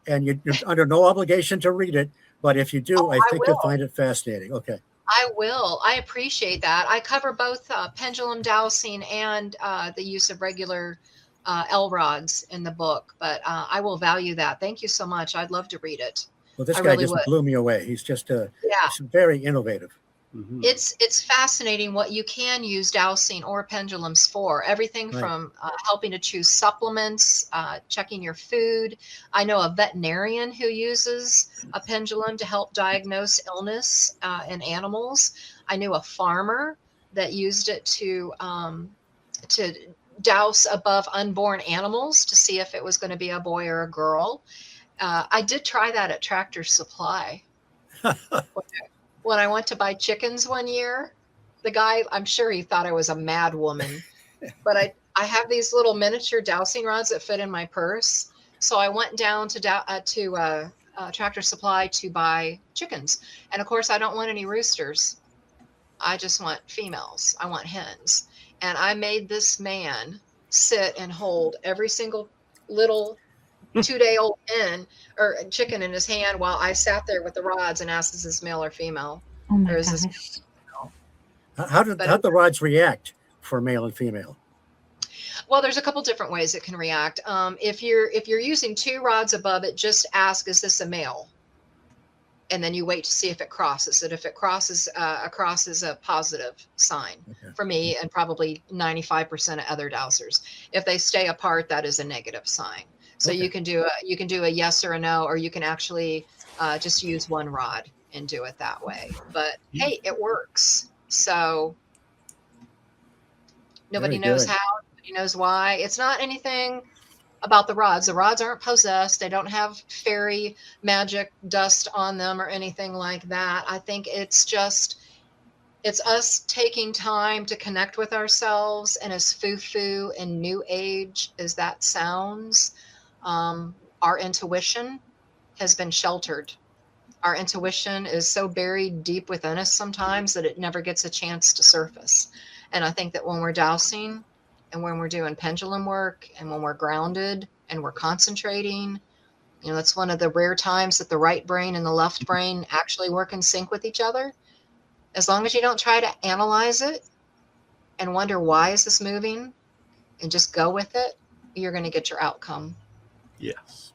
And you're under no obligation to read it, but if you do, I think you'll find it fascinating. Okay. I will. I appreciate that. I cover both pendulum dowsing and the use of regular L rods in the book, but I will value that. Thank you so much. I'd love to read it. Well, this I guy really just would. blew me away. He's just Yeah. he's very innovative. Mm-hmm. It's fascinating what you can use dowsing or pendulums for. Everything Right. from helping to choose supplements, checking your food. I know a veterinarian who uses a pendulum to help diagnose illness in animals. I knew a farmer that used it to douse above unborn animals to see if it was going to be a boy or a girl. I did try that at Tractor Supply. When I went to buy chickens one year, the guy, I'm sure he thought I was a mad woman, but I have these little miniature dowsing rods that fit in my purse. So I went down to Tractor Supply to buy chickens. And of course, I don't want any roosters. I just want females. I want hens. And I made this man sit and hold every single little 2-day-old hen or chicken in his hand while I sat there with the rods and asked, "Is this male or female?" Oh my Or is gosh. this How did the rods react for male and female? Well, there's a couple different ways it can react. If you're using 2 rods above it, just ask, "Is this a male?" And then you wait to see if it crosses it. If it crosses across is a positive sign for me and probably 95% of other dowsers. If they stay apart, that is a negative sign. So you can do a yes or a no, or you can actually just use 1 rod and do it that way. But hey, it works. So nobody Very knows good. how, nobody knows why. It's not anything about the rods. The rods aren't possessed. They don't have fairy magic dust on them or anything like that. I think it's us taking time to connect with ourselves. And as foo-foo and new age as that sounds, our intuition has been sheltered. Our intuition is so buried deep within us sometimes that it never gets a chance to surface. And I think that when we're dowsing and when we're doing pendulum work and when we're grounded and we're concentrating, that's one of the rare times that the right brain and the left brain actually work in sync with each other. As long as you don't try to analyze it and wonder, why is this moving, and just go with it, you're going to get your outcome. Yes.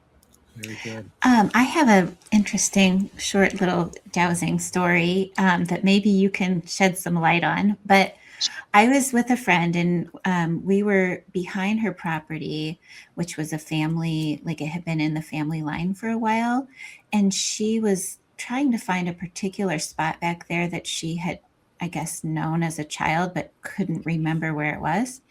Very good. I have an interesting short little dowsing story that maybe you can shed some light on. But I was with a friend, and we were behind her property, which was a family, like it had been in the family line for a while. And she was trying to find a particular spot back there that she had, I guess, known as a child, but couldn't remember where it was.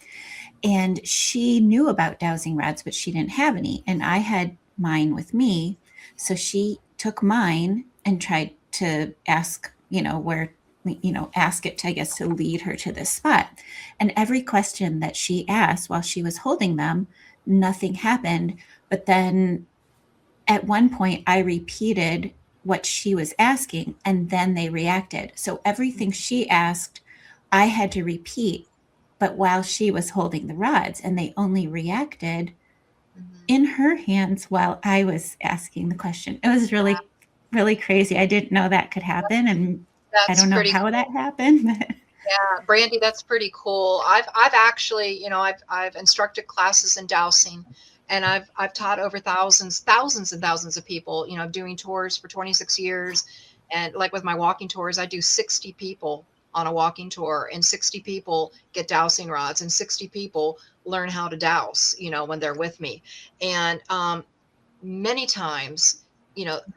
And she knew about dowsing rods, but she didn't have any. And I had mine with me. So she took mine and tried to ask, where, ask it to, I guess, to lead her to this spot. And every question that she asked while she was holding them, nothing happened. But then at one point I repeated what she was asking, and then they reacted. So everything she asked, I had to repeat, but while she was holding the rods, and they only reacted in her hands while I was asking the question. It was really, really crazy. I didn't know that could happen, and I don't know how that happened. But yeah, Brandi, that's pretty cool. I've actually, I've instructed classes in dowsing, and I've taught over thousands and thousands of people, doing tours for 26 years. And like with my walking tours, I do 60 people on a walking tour, and 60 people get dowsing rods, and 60 people learn how to douse, when they're with me. And many times,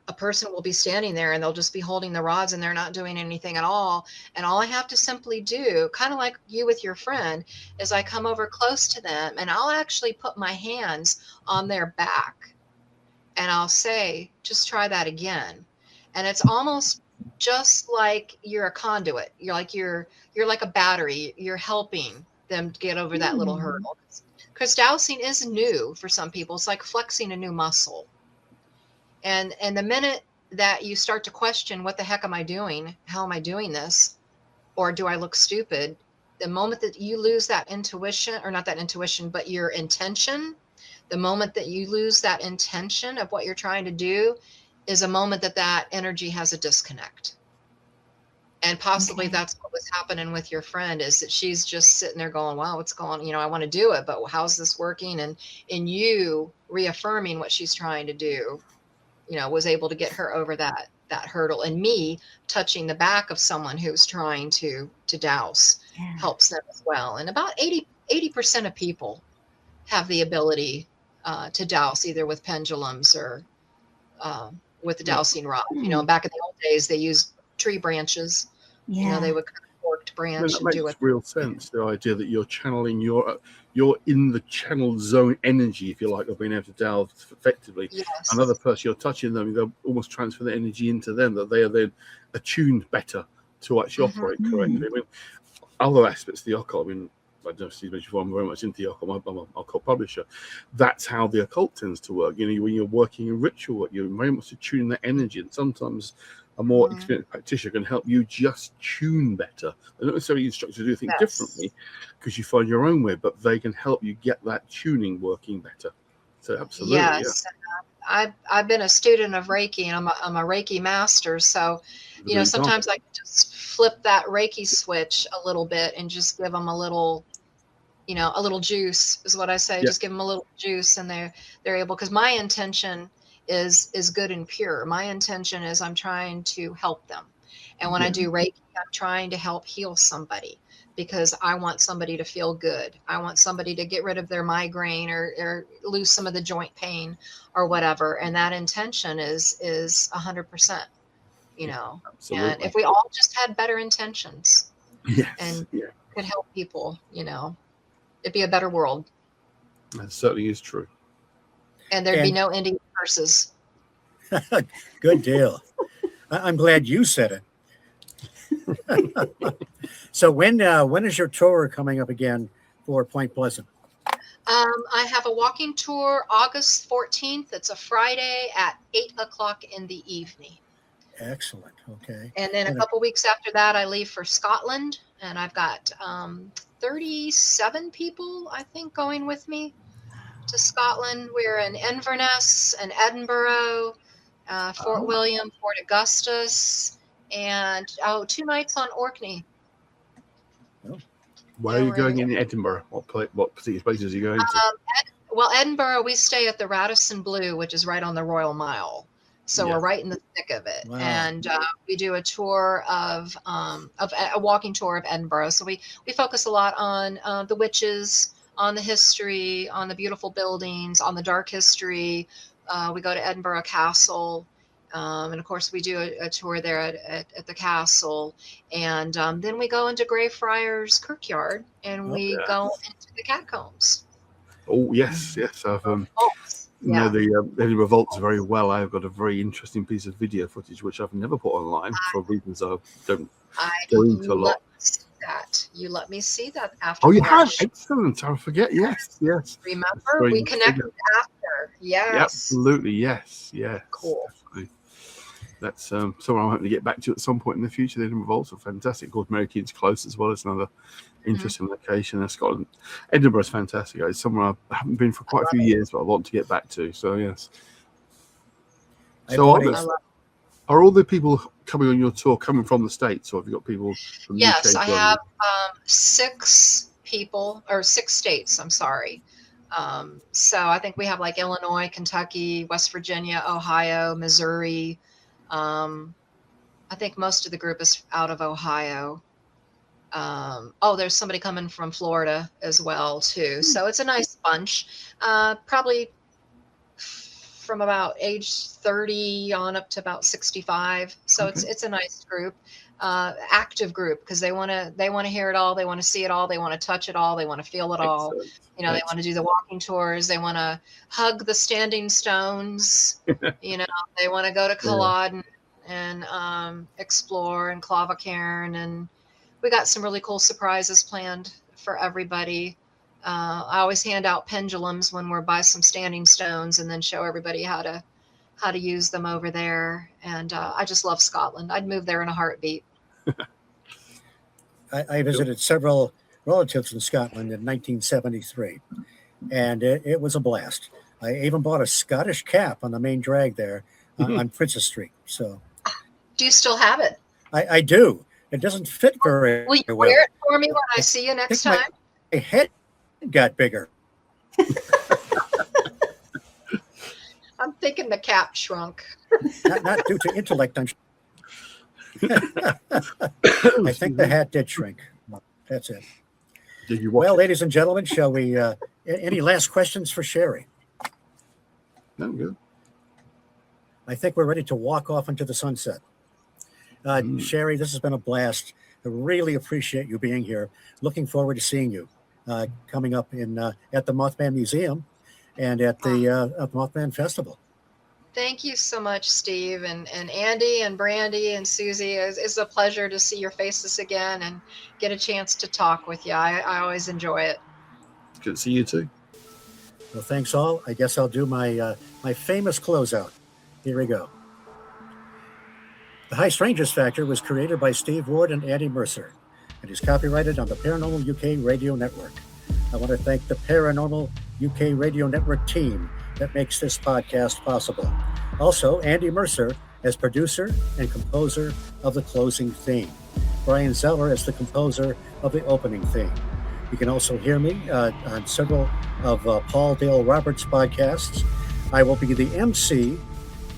a person will be standing there and they'll just be holding the rods and they're not doing anything at all. And all I have to simply do, kind of like you with your friend, is I come over close to them and I'll actually put my hands on their back and I'll say, just try that again. And it's almost just like you're a conduit. You're like a battery. You're helping them get over that little hurdle. Because dowsing is new for some people. It's like flexing a new muscle. And the minute that you start to question, what the heck am I doing? How am I doing this? Or do I look stupid? The moment that you lose that intuition, or not that intuition, but your intention, the moment that you lose that intention of what you're trying to do is a moment that energy has a disconnect. And possibly that's what was happening with your friend, is that she's just sitting there going, wow, what's going on? I want to do it, but how's this working? And in you reaffirming what she's trying to do, was able to get her over that hurdle. And me touching the back of someone who's trying to douse helps them as well. And about 80% of people have the ability to douse, either with pendulums or with the dowsing rod. Back in the old days, they used tree branches. They would kind of forked branch that and do makes it. real sense. The idea that you're channeling you're in the channeled zone energy, if you like, of being able to douse effectively. Yes. Another person, you're touching them, they'll almost transfer the energy into them, that they are then attuned better to actually operate correctly. I mean, other aspects of the occult, I don't know if Steve mentioned before, I'm very much into the occult. I'm an occult publisher. That's how the occult tends to work. When you're working in ritual work, you're very much attuning the energy, and sometimes a more experienced practitioner can help you just tune better. They don't necessarily instruct you to do things differently because you find your own way, but they can help you get that tuning working better. So absolutely, yes. Yeah. I've been a student of Reiki, and I'm a Reiki master. So, sometimes I can just flip that Reiki switch a little bit and just give them a little juice is what I say. Just give them a little juice, and they're able, because my intention is good and pure. My intention is I'm trying to help them. And when I do Reiki, I'm trying to help heal somebody, because I want somebody to feel good. I want somebody to get rid of their migraine or lose some of the joint pain or whatever. And that intention is 100%. you know. Absolutely. And if we all just had better intentions Yes. and Yeah, could help people, you know, it'd be a better world. that certainly is true. And there'd be And- no Indian curses. Good deal. I'm glad you said it. So when is your tour coming up again for Point Pleasant? I have a walking tour August 14th. It's a Friday at 8:00 in the evening. Excellent. Okay. And then a And- couple weeks after that, I leave for Scotland, and I've got 37 people, I think, going with me to Scotland. We're in Inverness and Edinburgh, Fort William, Fort Augustus, and 2 nights on Orkney. Where are you going in Edinburgh? What particular places are you going to? Well, Edinburgh, we stay at the Radisson Blu, which is right on the Royal Mile. So Yeah. we're right in the thick of it. Wow. And we do a tour of a walking tour of Edinburgh. So we focus a lot on the witches, on the history, on the beautiful buildings, on the dark history. We go to Edinburgh Castle. And of course, we do a tour there at the castle. And then we go into Greyfriars Kirkyard, and we go into the catacombs. Oh, yes. I've Vaults. know the Edinburgh Vaults very well. I've got a very interesting piece of video footage which I've never put online for reasons I don't go into a lot. You let me see that after. Oh, you have? lunch. Excellent. I forget. Yes. Remember, Very we nice connected video. after. Yes. Absolutely. Yes. Cool. Definitely. That's somewhere I'm hoping to get back to at some point in the future. The Edinburgh Vaults are fantastic. Of course, Mary Keane's Close as well as another interesting location in Scotland. Edinburgh is fantastic. It's somewhere I haven't been for quite a few years, but I want to get back to. So, yes. So, are all the people coming on your tour coming from the States, or have you got people from the Yes, UK? I have 6 people, or 6 states, I'm sorry. So I think we have like Illinois, Kentucky, West Virginia, Ohio, Missouri. I think most of the group is out of Ohio. There's somebody coming from Florida as well too. So it's a nice bunch. Probably from about age 30 on up to about 65. So it's a nice group, active group, because they want to hear it all. They want to see it all. They want to touch it all. They want to feel it all. You know, they want to do the walking tours. They want to hug the standing stones. You know, they want to go to Culloden and explore, and Clavacairn, and we got some really cool surprises planned for everybody. I always hand out pendulums when we're by some standing stones, and then show everybody how to use them over there. And I just love Scotland. I'd move there in a heartbeat. I visited several relatives in Scotland in 1973, and it was a blast. I even bought a Scottish cap on the main drag there on Princess Street. So, do you still have it? I do. It doesn't fit very Will you well. wear it for me when I see you next time? My head got bigger. I'm thinking the cap shrunk. Not due to intellect. I think the hat did shrink. That's it. Did you watch Well, it? ladies and gentlemen, shall we? Any last questions for Sherri? No, good. I think we're ready to walk off into the sunset. Sherri, this has been a blast. I really appreciate you being here. Looking forward to seeing you coming up at the Mothman Museum and at the Mothman Festival. Thank you so much, Steve, and Andy and Brandi and Susie. It's a pleasure to see your faces again and get a chance to talk with you. I always enjoy it. Good to see you too. Well, thanks all. I guess I'll do my famous closeout. Here we go. The High Strangeness Factor was created by Steve Ward and Andy Mercer and is copyrighted on the Paranormal UK Radio Network. I want to thank the Paranormal UK Radio Network team that makes this podcast possible. Also, Andy Mercer as producer and composer of the closing theme. Brian Zeller as the composer of the opening theme. You can also hear me on several of Paul Dale Roberts' podcasts. I will be the MC,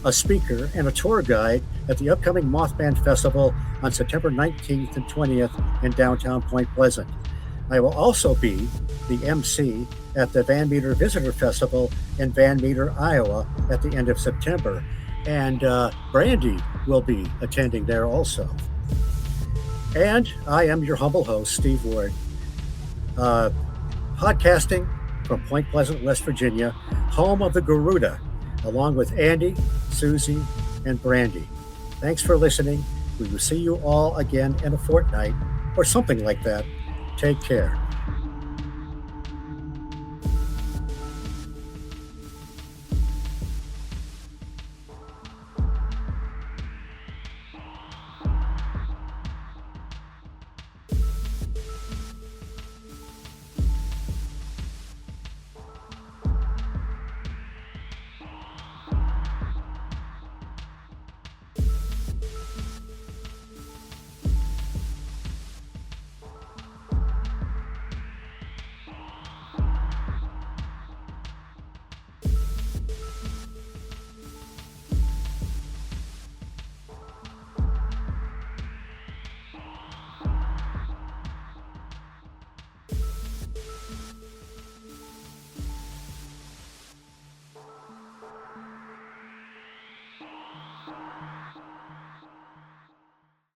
a speaker, and a tour guide at the upcoming Mothman Festival on September 19th and 20th in downtown Point Pleasant. I will also be the MC at the Van Meter Visitor Festival in Van Meter, Iowa at the end of September. And Brandi will be attending there also. And I am your humble host, Steve Ward, podcasting from Point Pleasant, West Virginia, home of the Garuda, along with Andy, Susie, and Brandi. Thanks for listening. We will see you all again in a fortnight or something like that. Take care.